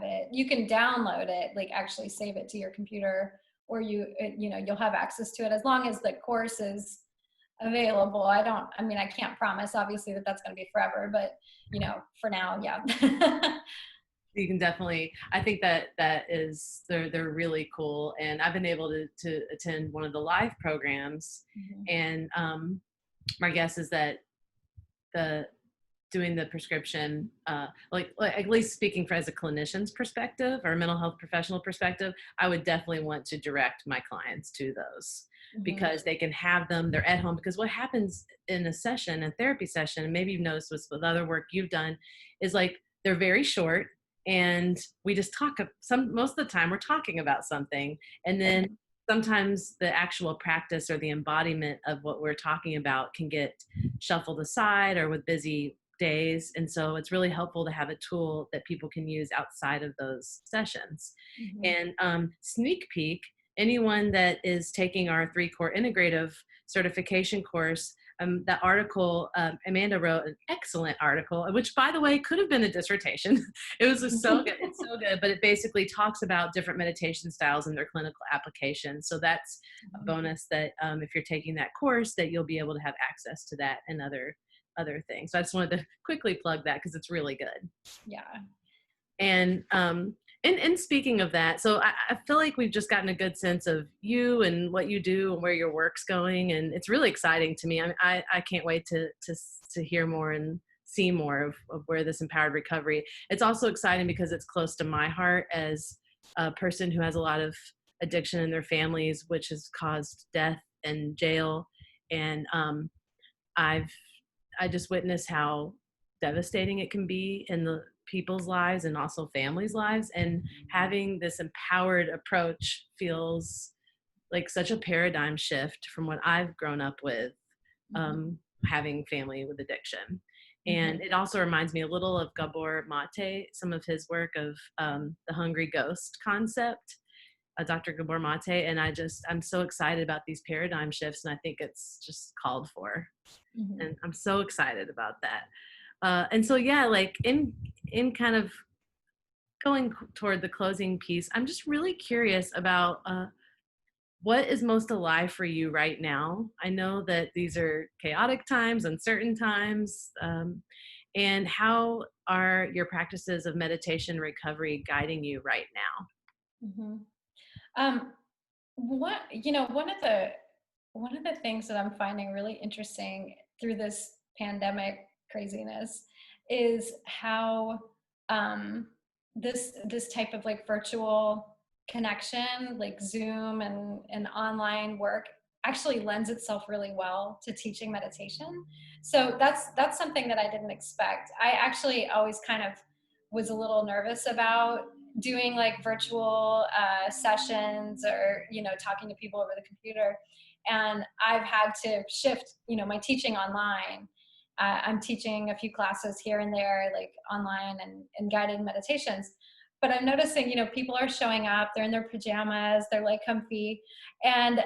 B: it. You can download it, like actually save it to your computer, or you'll have access to it as long as the course is available. I can't promise obviously that that's going to be forever, but for now, yeah.
A: You can definitely, I think that is, they're really cool. And I've been able to attend one of the live programs. And my guess is that doing the prescription, like at least speaking as a clinician's perspective or mental health professional perspective, I would definitely want to direct my clients to those because they can have them, they're at home. Because what happens in a therapy session, and maybe you've noticed this with other work you've done, is like they're very short and we just talk. Most of the time we're talking about something, and then sometimes the actual practice or the embodiment of what we're talking about can get shuffled aside or with busy days. And so it's really helpful to have a tool that people can use outside of those sessions. And sneak peek, anyone that is taking our 3 core integrative certification course, the article, Amanda wrote an excellent article, which by the way, could have been a dissertation. It was so good. It's so good, but it basically talks about different meditation styles and their clinical application. So that's a bonus that if you're taking that course, that you'll be able to have access to that and other things. So I just wanted to quickly plug that because it's really good.
B: Yeah.
A: And speaking of that, so I feel like we've just gotten a good sense of you and what you do and where your work's going, and it's really exciting to me. I can't wait to hear more and see more of where this empowered recovery. It's also exciting because it's close to my heart as a person who has a lot of addiction in their families, which has caused death and jail. And I just witnessed how devastating it can be in the people's lives and also families' lives. And having this empowered approach feels like such a paradigm shift from what I've grown up with, having family with addiction. And it also reminds me a little of Gabor Mate, some of his work of the hungry ghost concept, Dr. Gabor Mate. And I'm so excited about these paradigm shifts, and I think it's just called for. And I'm so excited about that. And so, yeah, like in kind of going toward the closing piece, I'm just really curious about what is most alive for you right now. I know that these are chaotic times, uncertain times, And how are your practices of meditation recovery guiding you right now?
B: Mhm. Um, what you know, one of the things that I'm finding really interesting through this pandemic craziness is how this type of like virtual connection, like Zoom and online work, actually lends itself really well to teaching meditation. So that's something that I didn't expect. I actually always kind of was a little nervous about doing like virtual sessions, or talking to people over the computer, and I've had to shift my teaching online. I'm teaching a few classes here and there, like online and guided meditations. But I'm noticing, people are showing up. They're in their pajamas. They're like comfy, and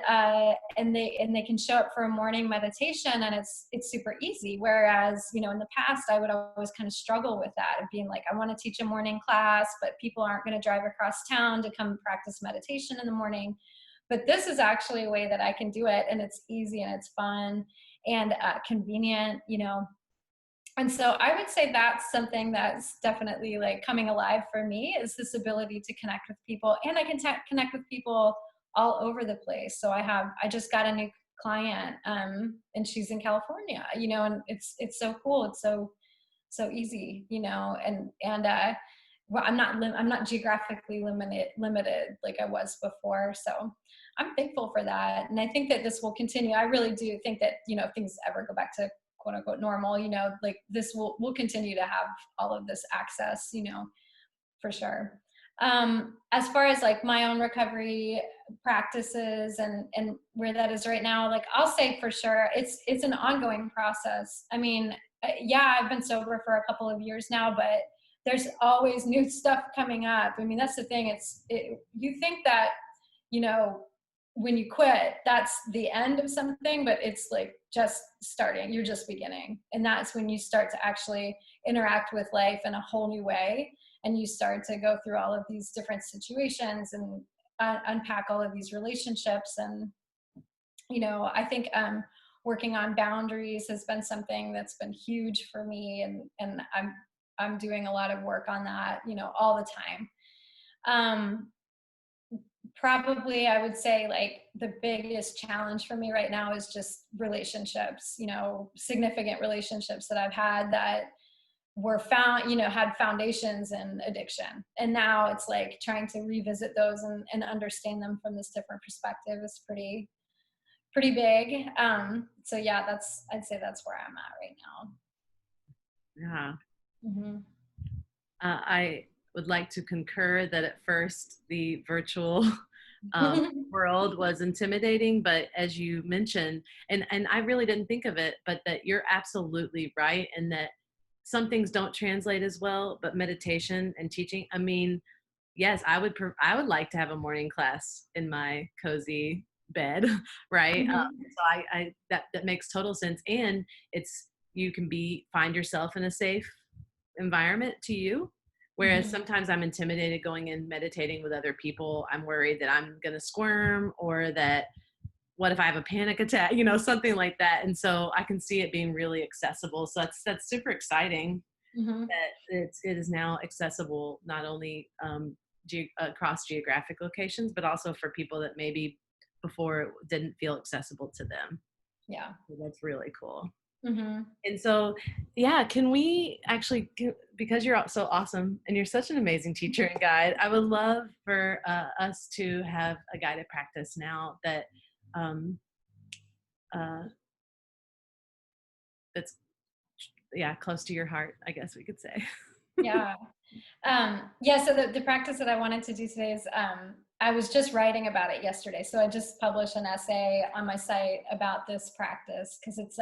B: they can show up for a morning meditation, and it's super easy. Whereas, in the past, I would always kind of struggle with that of being like, I want to teach a morning class, but people aren't going to drive across town to come practice meditation in the morning. But this is actually a way that I can do it, and it's easy and it's fun and convenient. And so I would say that's something that's definitely like coming alive for me, is this ability to connect with people, and I can connect with people all over the place. So I just got a new client, and she's in California, and it's so cool. It's so easy, and well, I'm not geographically limited like I was before. So I'm thankful for that. And I think that this will continue. I really do think that, if things ever go back to quote unquote normal, like this we'll continue to have all of this access, for sure. As far as like my own recovery practices and where that is right now, like I'll say for sure it's an ongoing process. I mean, yeah, I've been sober for a couple of years now, but there's always new stuff coming up. I mean, that's the thing. You think that, you know, when you quit, that's the end of something, but it's like just starting. You're just beginning. And that's when you start to actually interact with life in a whole new way. And you start to go through all of these different situations and unpack all of these relationships. And, I think working on boundaries has been something that's been huge for me. And I'm doing a lot of work on that, all the time. Um, Probably I would say like the biggest challenge for me right now is just relationships, significant relationships that I've had that were had foundations in addiction. And now it's like trying to revisit those and understand them from this different perspective is pretty big. So yeah, I'd say that's where I'm at right
A: Yeah.
B: now. Mm-hmm.
A: I would like to concur that at first the virtual um, world was intimidating, but as you mentioned, and I really didn't think of it, but that you're absolutely right, and that some things don't translate as well, but meditation and teaching. I mean, yes, I would like to have a morning class in my cozy bed, right?
B: Mm-hmm.
A: So that makes total sense, and it's you can find yourself in a safe environment to you. Whereas
B: Mm-hmm.
A: sometimes I'm intimidated going in meditating with other people. I'm worried that I'm going to squirm, or that what if I have a panic attack, something like that. And so I can see it being really accessible. So that's super exciting
B: Mm-hmm.
A: that it is now accessible not only across geographic locations, but also for people that maybe before it didn't feel accessible to them.
B: Yeah.
A: So that's really cool.
B: Mm-hmm.
A: And so, yeah, can we actually, because you're so awesome and you're such an amazing teacher and guide, I would love for us to have a guided practice now um, uh, that's, yeah, close to your heart, I guess we could say.
B: Yeah. Yeah, so the practice that I wanted to do today is I was just writing about it yesterday. So I just published an essay on my site about this practice, because it's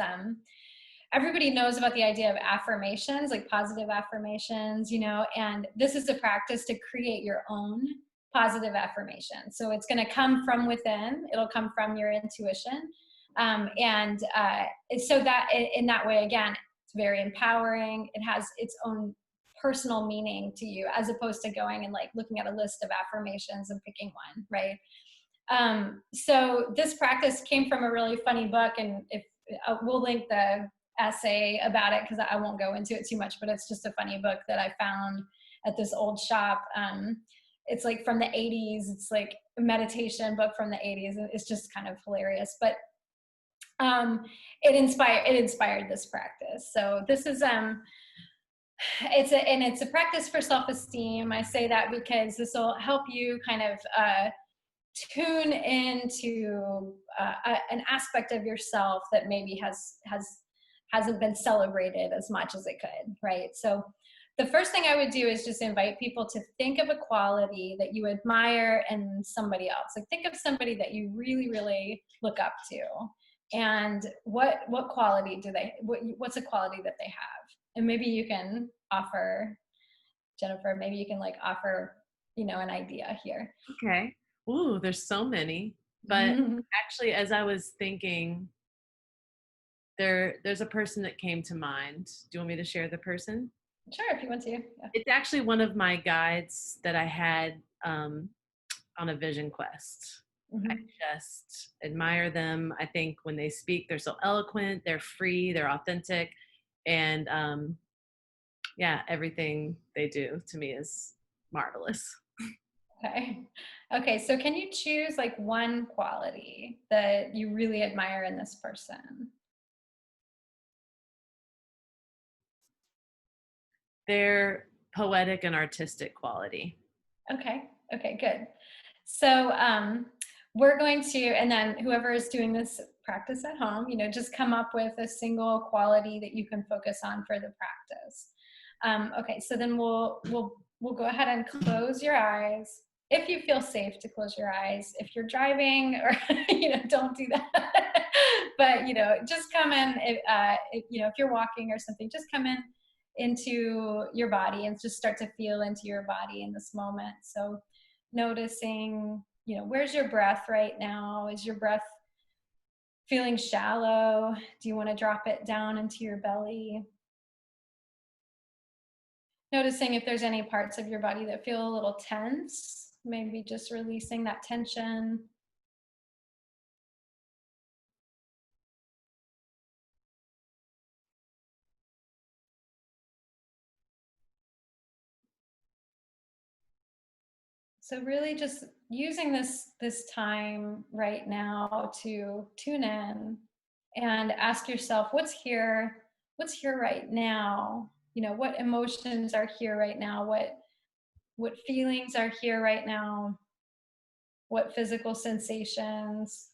B: everybody knows about the idea of affirmations, like positive affirmations, and this is a practice to create your own positive affirmation. So it's going to come from within, it'll come from your intuition. And so that in that way, again, it's very empowering. It has its own personal meaning to you, as opposed to going and like looking at a list of affirmations and picking one, right? So this practice came from a really funny book, and if we'll link the essay about it because I won't go into it too much, but it's just a funny book that I found at this old shop. It's like from the 80s. It's like a meditation book from the 80s. It's just kind of hilarious, but it inspired this practice. So this is it's a practice for self-esteem. I say that because this will help you kind of tune into an aspect of yourself that maybe hasn't been celebrated as much as it could, right? So the first thing I would do is just invite people to think of a quality that you admire in somebody else. Like think of somebody that you really, really look up to, and what quality what's a quality that they have? And maybe you can offer, Jennifer, maybe you can like offer, an idea here.
A: Okay. Ooh, there's so many. But actually, as I was thinking, there's a person that came to mind. Do you want me to share the person?
B: Sure, if you want to. Yeah.
A: It's actually one of my guides that I had on a vision quest. I just admire them. I think when they speak, they're so eloquent, they're free, they're authentic, and yeah, everything they do to me is marvelous.
B: Okay, so can you choose like one quality that you really admire in this person?
A: Their poetic and artistic quality.
B: Okay, good. So we're going to, and then whoever is doing this practice at home, just come up with a single quality that you can focus on for the practice. Okay, so then we'll go ahead and close your eyes. If you feel safe to close your eyes, if you're driving or, don't do that. But, just come in, if you're walking or something, just come in into your body and just start to feel into your body in this moment. So noticing, where's your breath right now? Is your breath feeling shallow? Do you want to drop it down into your belly? Noticing if there's any parts of your body that feel a little tense, maybe just releasing that tension. So really just using this time right now to tune in and ask yourself, what's here right now? What emotions are here right now? What feelings are here right now? What physical sensations?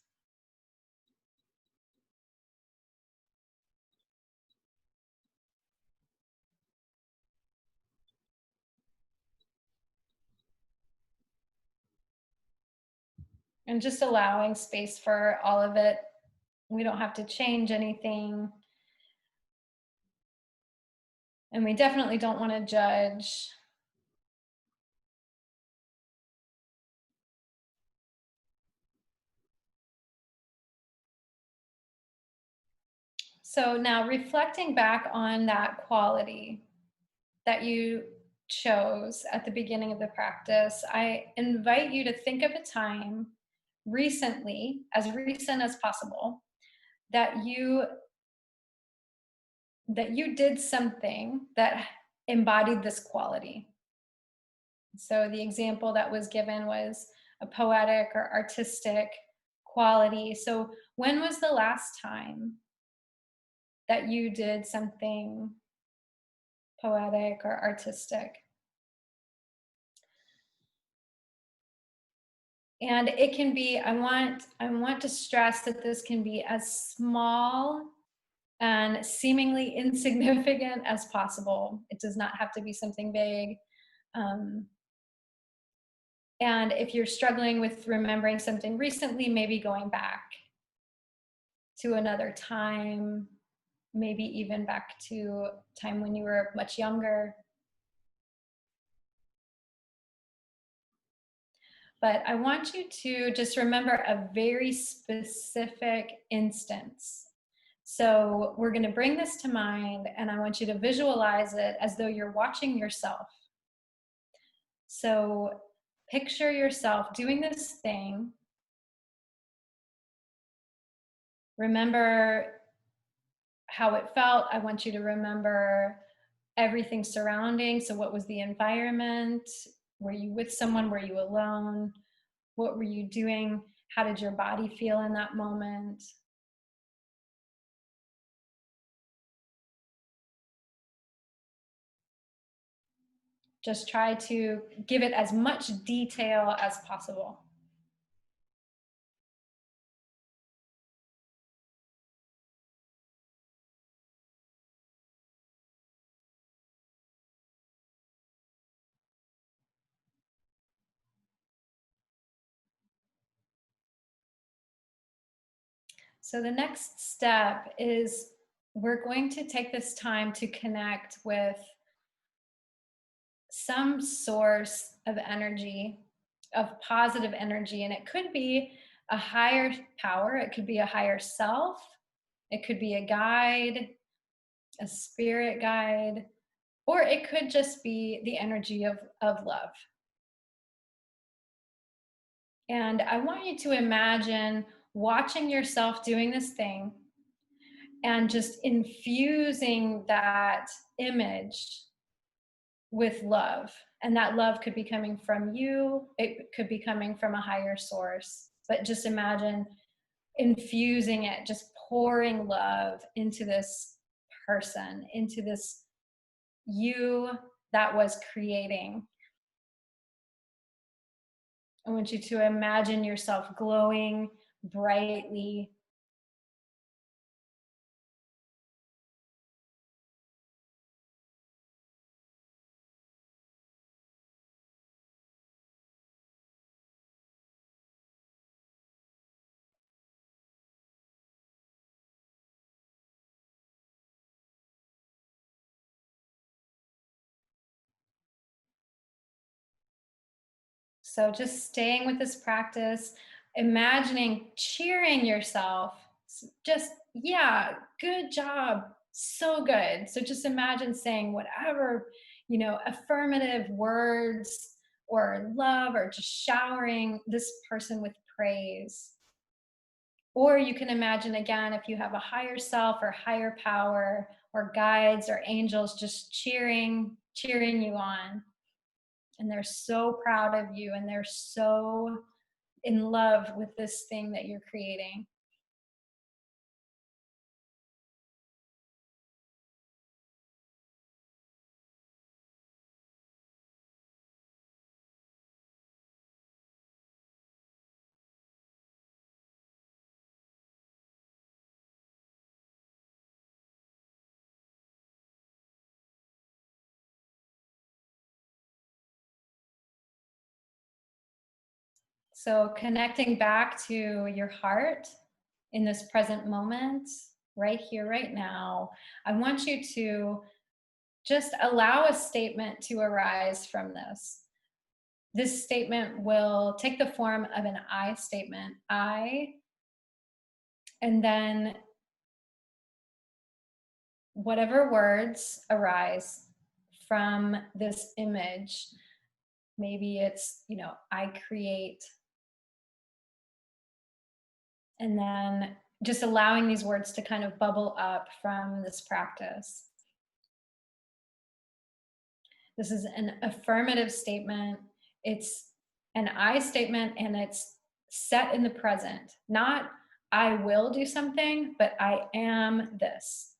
B: And just allowing space for all of it. We don't have to change anything. And we definitely don't want to judge. So now reflecting back on that quality that you chose at the beginning of the practice, I invite you to think of a time recently, as recent as possible, that you did something that embodied this quality. So the example that was given was a poetic or artistic quality. So when was the last time that you did something poetic or artistic? And it can be, I want to stress that this can be as small and seemingly insignificant as possible. It does not have to be something big. And if you're struggling with remembering something recently, maybe going back to another time, maybe even back to time when you were much younger. But I want you to just remember a very specific instance. So we're going to bring this to mind, and I want you to visualize it as though you're watching yourself. So picture yourself doing this thing. Remember how it felt. I want you to remember everything surrounding. So, what was the environment? Were you with someone? Were you alone? What were you doing? How did your body feel in that moment? Just try to give it as much detail as possible. So, the next step is we're going to take this time to connect with some source of energy, of positive energy. And it could be a higher power, it could be a higher self, it could be a guide, a spirit guide, or it could just be the energy of love. And I want you to imagine watching yourself doing this thing and just infusing that image with love. And that love could be coming from you, it could be coming from a higher source. But just imagine infusing it, just pouring love into this person, into this you that was creating. I want you to imagine yourself glowing brightly. So just staying with this practice, imagining cheering yourself, just, yeah, good job, so good. So just imagine saying whatever, affirmative words or love, or just showering this person with praise. Or you can imagine again, if you have a higher self or higher power or guides or angels just cheering you on, and they're so proud of you and they're so in love with this thing that you're creating. So connecting back to your heart in this present moment, right here, right now, I want you to just allow a statement to arise from this. This statement will take the form of an I statement. I, and then whatever words arise from this image. Maybe it's, I create. And then just allowing these words to kind of bubble up from this practice. This is an affirmative statement. It's an I statement, and it's set in the present. Not I will do something, but I am this.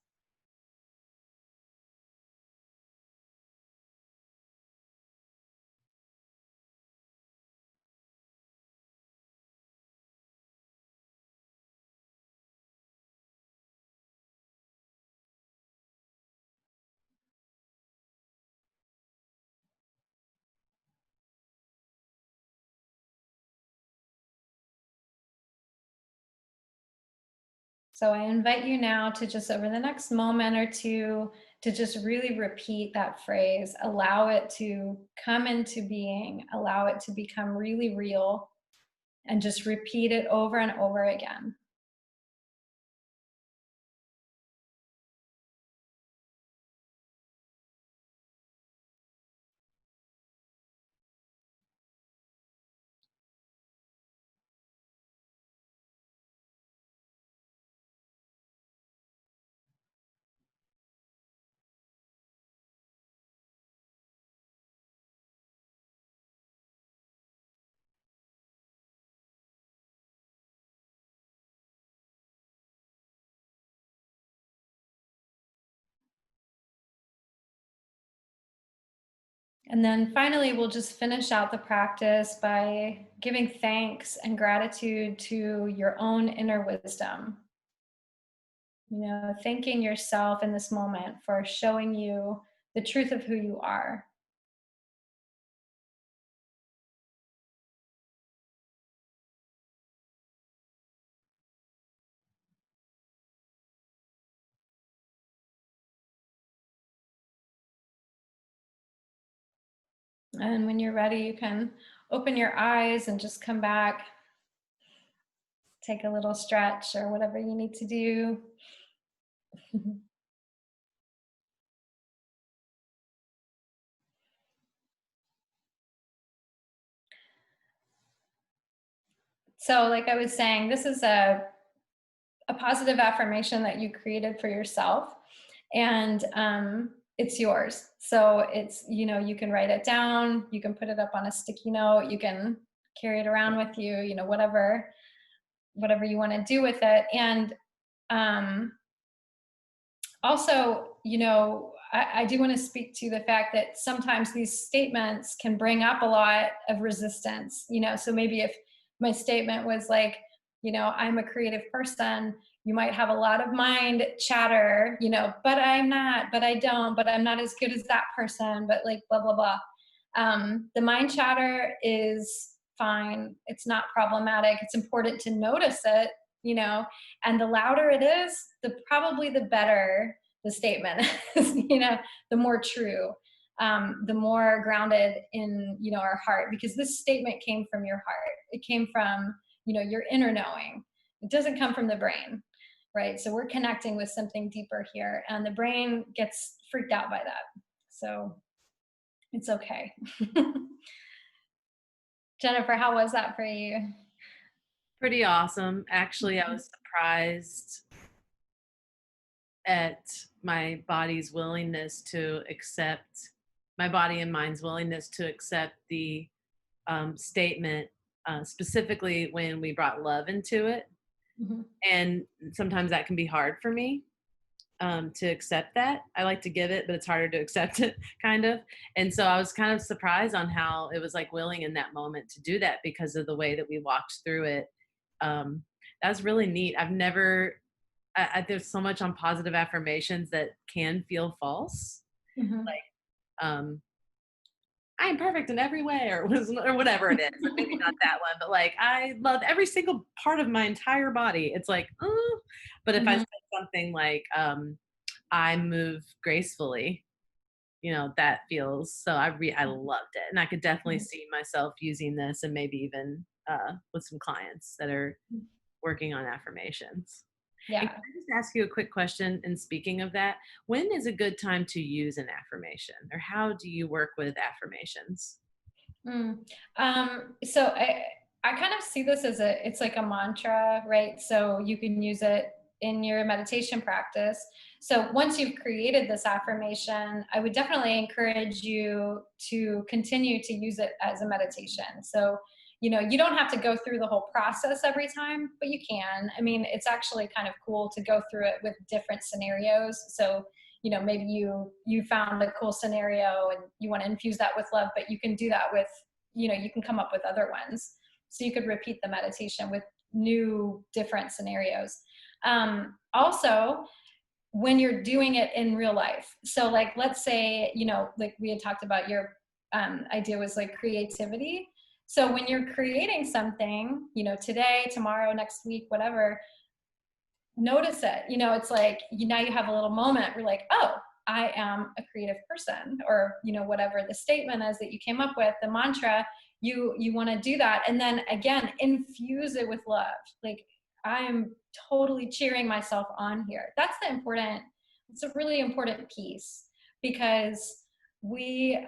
B: So I invite you now to just over the next moment or two to just really repeat that phrase, allow it to come into being, allow it to become really real, and just repeat it over and over again. And then finally, we'll just finish out the practice by giving thanks and gratitude to your own inner wisdom. Thanking yourself in this moment for showing you the truth of who you are. And when you're ready, you can open your eyes and just come back, take a little stretch or whatever you need to do. So, like I was saying, this is a positive affirmation that you created for yourself, and it's yours. So it's, you can write it down, you can put it up on a sticky note, you can carry it around with you, whatever you want to do with it. And um, also, I do want to speak to the fact that sometimes these statements can bring up a lot of resistance. So maybe if my statement was like, I'm a creative person, you might have a lot of mind chatter, but I'm not, but I don't, but I'm not as good as that person, but like blah, blah, blah. The mind chatter is fine. It's not problematic. It's important to notice it, and the louder it is, probably the better the statement is, the more true, the more grounded in, our heart, because this statement came from your heart. It came from, your inner knowing. It doesn't come from the brain, right? So we're connecting with something deeper here, and the brain gets freaked out by that. So it's okay. Jennifer, how was that for you?
A: Pretty awesome. Actually, I was surprised at my body and mind's willingness to accept the statement, specifically when we brought love into it.
B: Mm-hmm.
A: And sometimes that can be hard for me, to accept that. I like to give it, but it's harder to accept it, kind of. And so I was kind of surprised on how it was like willing in that moment to do that because of the way that we walked through it. That was really neat. I've never, there's so much on positive affirmations that can feel false.
B: Mm-hmm.
A: Um, I am perfect in every way, or whatever it is. Like, maybe not that one, but like I love every single part of my entire body. It's like, oh. But if I
B: Mm-hmm.
A: said something like, I move gracefully, that feels so. I loved it, and I could definitely see myself using this, and maybe even with some clients that are working on affirmations. And
B: Yeah.
A: can I just ask you a quick question? And speaking of that, when is a good time to use an affirmation, or how do you work with affirmations?
B: Mm. So I kind of see this as it's like a mantra, right? So you can use it in your meditation practice. So once you've created this affirmation, I would definitely encourage you to continue to use it as a meditation. So, you don't have to go through the whole process every time, but you can. I mean, it's actually kind of cool to go through it with different scenarios. So, maybe you found a cool scenario and you want to infuse that with love, but you can do that with, you can come up with other ones, so you could repeat the meditation with new different scenarios. Also, when you're doing it in real life, so like let's say, like we had talked about, your idea was like creativity. So when you're creating something, today, tomorrow, next week, whatever, notice it. It's like now you have a little moment where like, oh, I am a creative person, or whatever the statement is that you came up with, the mantra, you want to do that, and then again infuse it with love. Like, I'm totally cheering myself on here. It's a really important piece, because we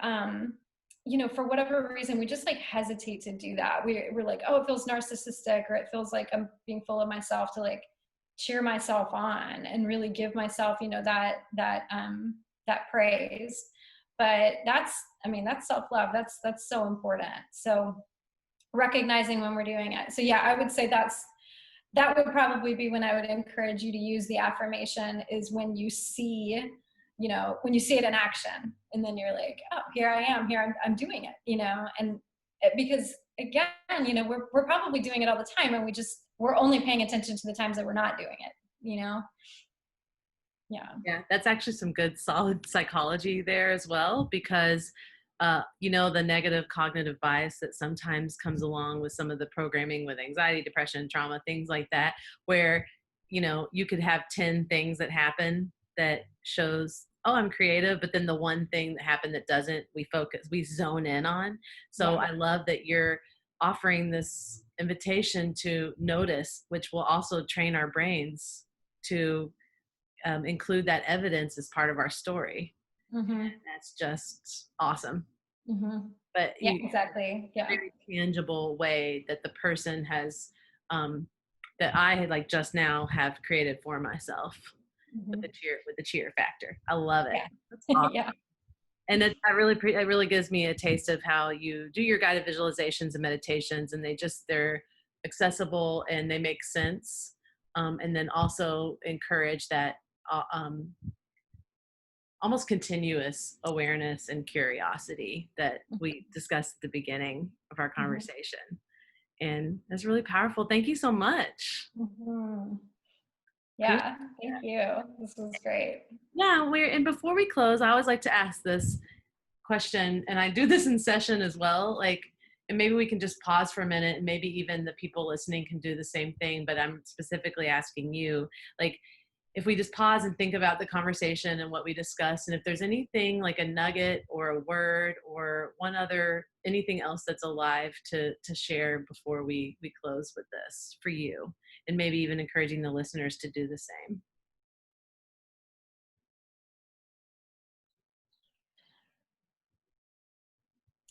B: for whatever reason, we just like hesitate to do that. We're like, oh, it feels narcissistic, or it feels like I'm being full of myself to like cheer myself on and really give myself, that praise. But that's self-love. That's so important. So recognizing when we're doing it. So yeah, I would say that would probably be when I would encourage you to use the affirmation, is when you see when you see it in action, and then you're like, oh, here I am, I'm doing it, and because again, we're probably doing it all the time, and we're only paying attention to the times that we're not doing it. Yeah.
A: Yeah, that's actually some good solid psychology there as well, because the negative cognitive bias that sometimes comes along with some of the programming with anxiety, depression, trauma, things like that, where you could have 10 things that happen that shows, oh, I'm creative, but then the one thing that happened that doesn't, we zone in on. So
B: Yeah.
A: I love that you're offering this invitation to notice, which will also train our brains to include that evidence as part of our story.
B: Mm-hmm.
A: That's just awesome.
B: Mm-hmm.
A: But
B: Yeah, exactly.
A: a
B: Yeah.
A: very tangible way that the person has, that I had like just now have created for myself
B: Mm-hmm.
A: with the cheer factor. I love it.
B: Yeah.
A: That's awesome.
B: Yeah.
A: And it really gives me a taste of how you do your guided visualizations and meditations, and they're accessible and they make sense. And then also encourage that um, almost continuous awareness and curiosity that we discussed at the beginning of our
B: Mm-hmm.
A: conversation. And that's really powerful. Thank you so much.
B: Mm-hmm.
A: Appreciate
B: Yeah. Thank you. This was great.
A: Yeah, and before we close, I always like to ask this question, and I do this in session as well. Like, and maybe we can just pause for a minute, and maybe even the people listening can do the same thing. But I'm specifically asking you, like, if we just pause and think about the conversation and what we discussed, and if there's anything like a nugget or a word or anything else that's alive to share before we close with this for you, and maybe even encouraging the listeners to do the same.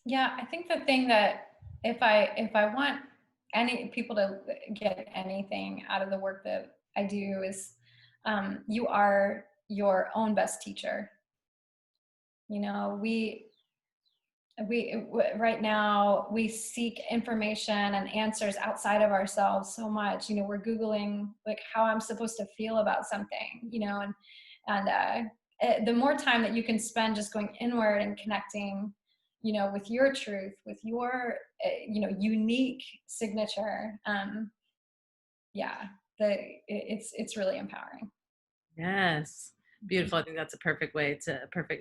B: Yeah, I think the thing that if I want any people to get anything out of the work that I do is you are your own best teacher. Right now we seek information and answers outside of ourselves so much. We're Googling like how I'm supposed to feel about something, and the more time that you can spend just going inward and connecting, with your truth, with your, unique signature. Yeah, it's really empowering.
A: Yes. Beautiful. I think that's a perfect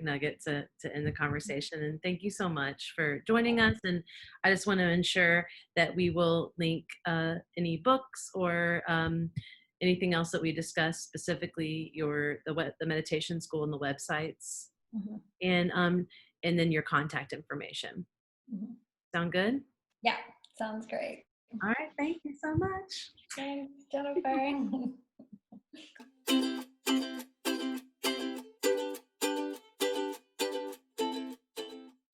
A: nugget to end the conversation. And thank you so much for joining us. And I just want to ensure that we will link any books or anything else that we discussed, specifically the meditation school and the websites,
B: Mhm.
A: and then your contact information.
B: Mhm.
A: Sound good?
B: Yeah, sounds great.
A: All right. Thank you so much.
B: Thanks, Jennifer.